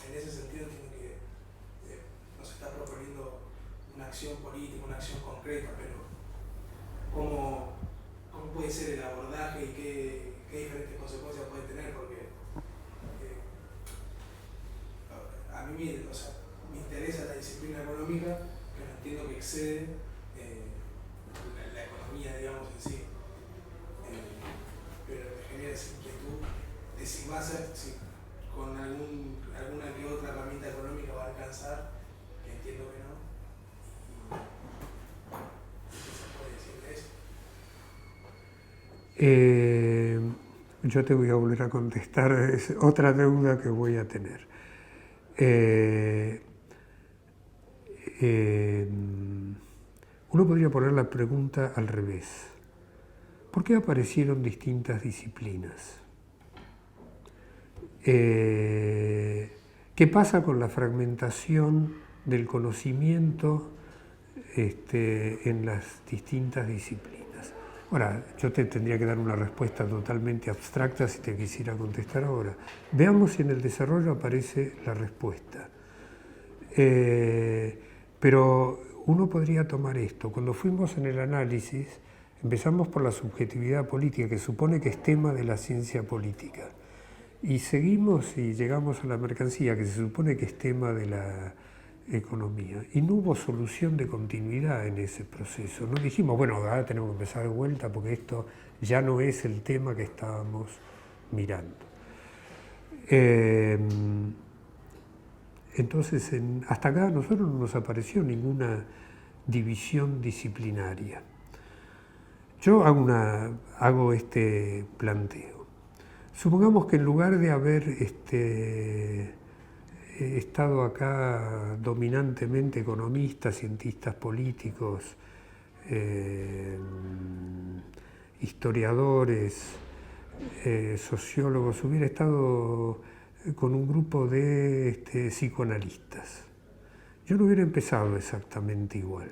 En ese sentido entiendo que nos está proponiendo una acción política, una acción concreta, pero ¿cómo puede ser el abordaje y qué diferentes consecuencias puede tener? Porque a mí me interesa la disciplina económica, pero entiendo que excede la economía, digamos, en sí. Pero me genera esa inquietud de si va a ser, si con alguna que otra herramienta económica va a alcanzar, que entiendo que no. ¿Qué se puede decir de eso? Yo te voy a volver a contestar, es otra deuda que voy a tener. Uno podría poner la pregunta al revés. ¿Por qué aparecieron distintas disciplinas? ¿Qué pasa con la fragmentación del conocimiento en las distintas disciplinas? Ahora, yo te tendría que dar una respuesta totalmente abstracta si te quisiera contestar ahora. Veamos si en el desarrollo aparece la respuesta. Pero uno podría tomar esto. Cuando fuimos en el análisis, empezamos por la subjetividad política, que supone que es tema de la ciencia política. Y seguimos y llegamos a la mercancía, que se supone que es tema de la economía. Y no hubo solución de continuidad en ese proceso. No dijimos, bueno, ahora tenemos que empezar de vuelta porque esto ya no es el tema que estábamos mirando. Entonces, hasta acá a nosotros no nos apareció ninguna división disciplinaria. Yo hago este planteo. Supongamos que en lugar de haber estado acá dominantemente economistas, cientistas políticos, historiadores, sociólogos, hubiera estado con un grupo de psicoanalistas. Yo no hubiera empezado exactamente igual.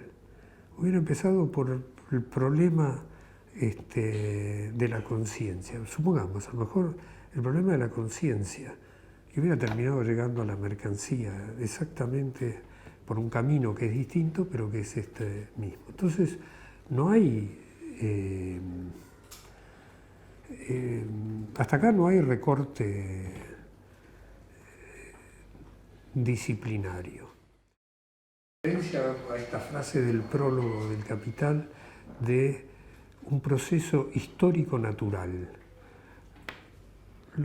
Hubiera empezado por el problema de la conciencia. Supongamos, a lo mejor el problema de la conciencia, y hubiera terminado llegando a la mercancía exactamente por un camino que es distinto, pero que es este mismo. Entonces, no hay, hasta acá no hay recorte disciplinario. A esta frase del prólogo del Capital de un proceso histórico natural,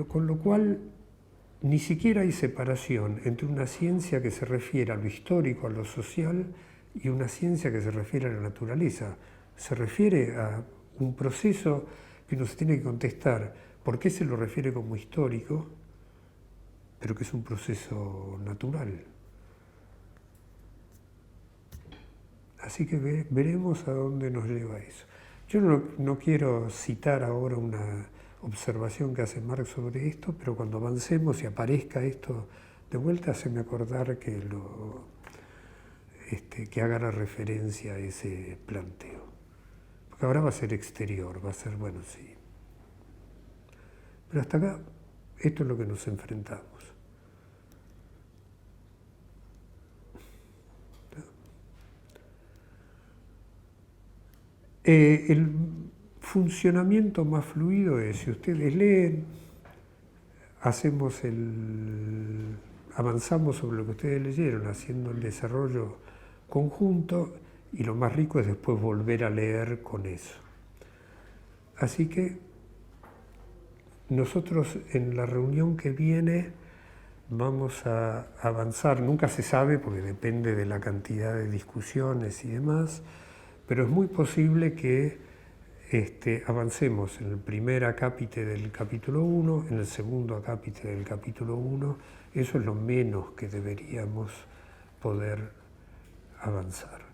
con lo cual ni siquiera hay separación entre una ciencia que se refiere a lo histórico, a lo social, y una ciencia que se refiere a la naturaleza. Se refiere a un proceso que uno se tiene que contestar por qué se lo refiere como histórico, pero que es un proceso natural. Así que veremos a dónde nos lleva eso. Yo no quiero citar ahora una observación que hace Marx sobre esto, pero cuando avancemos y aparezca esto de vuelta, haceme acordar que haga la referencia a ese planteo. Porque ahora va a ser exterior, va a ser, bueno, sí. Pero hasta acá, esto es lo que nos enfrentamos. El funcionamiento más fluido es, si ustedes leen, avanzamos sobre lo que ustedes leyeron, haciendo el desarrollo conjunto, y lo más rico es después volver a leer con eso. Así que nosotros en la reunión que viene vamos a avanzar. Nunca se sabe porque depende de la cantidad de discusiones y demás, pero es muy posible que avancemos en el primer acápite del capítulo 1, en el segundo acápite del capítulo 1. Eso es lo menos que deberíamos poder avanzar.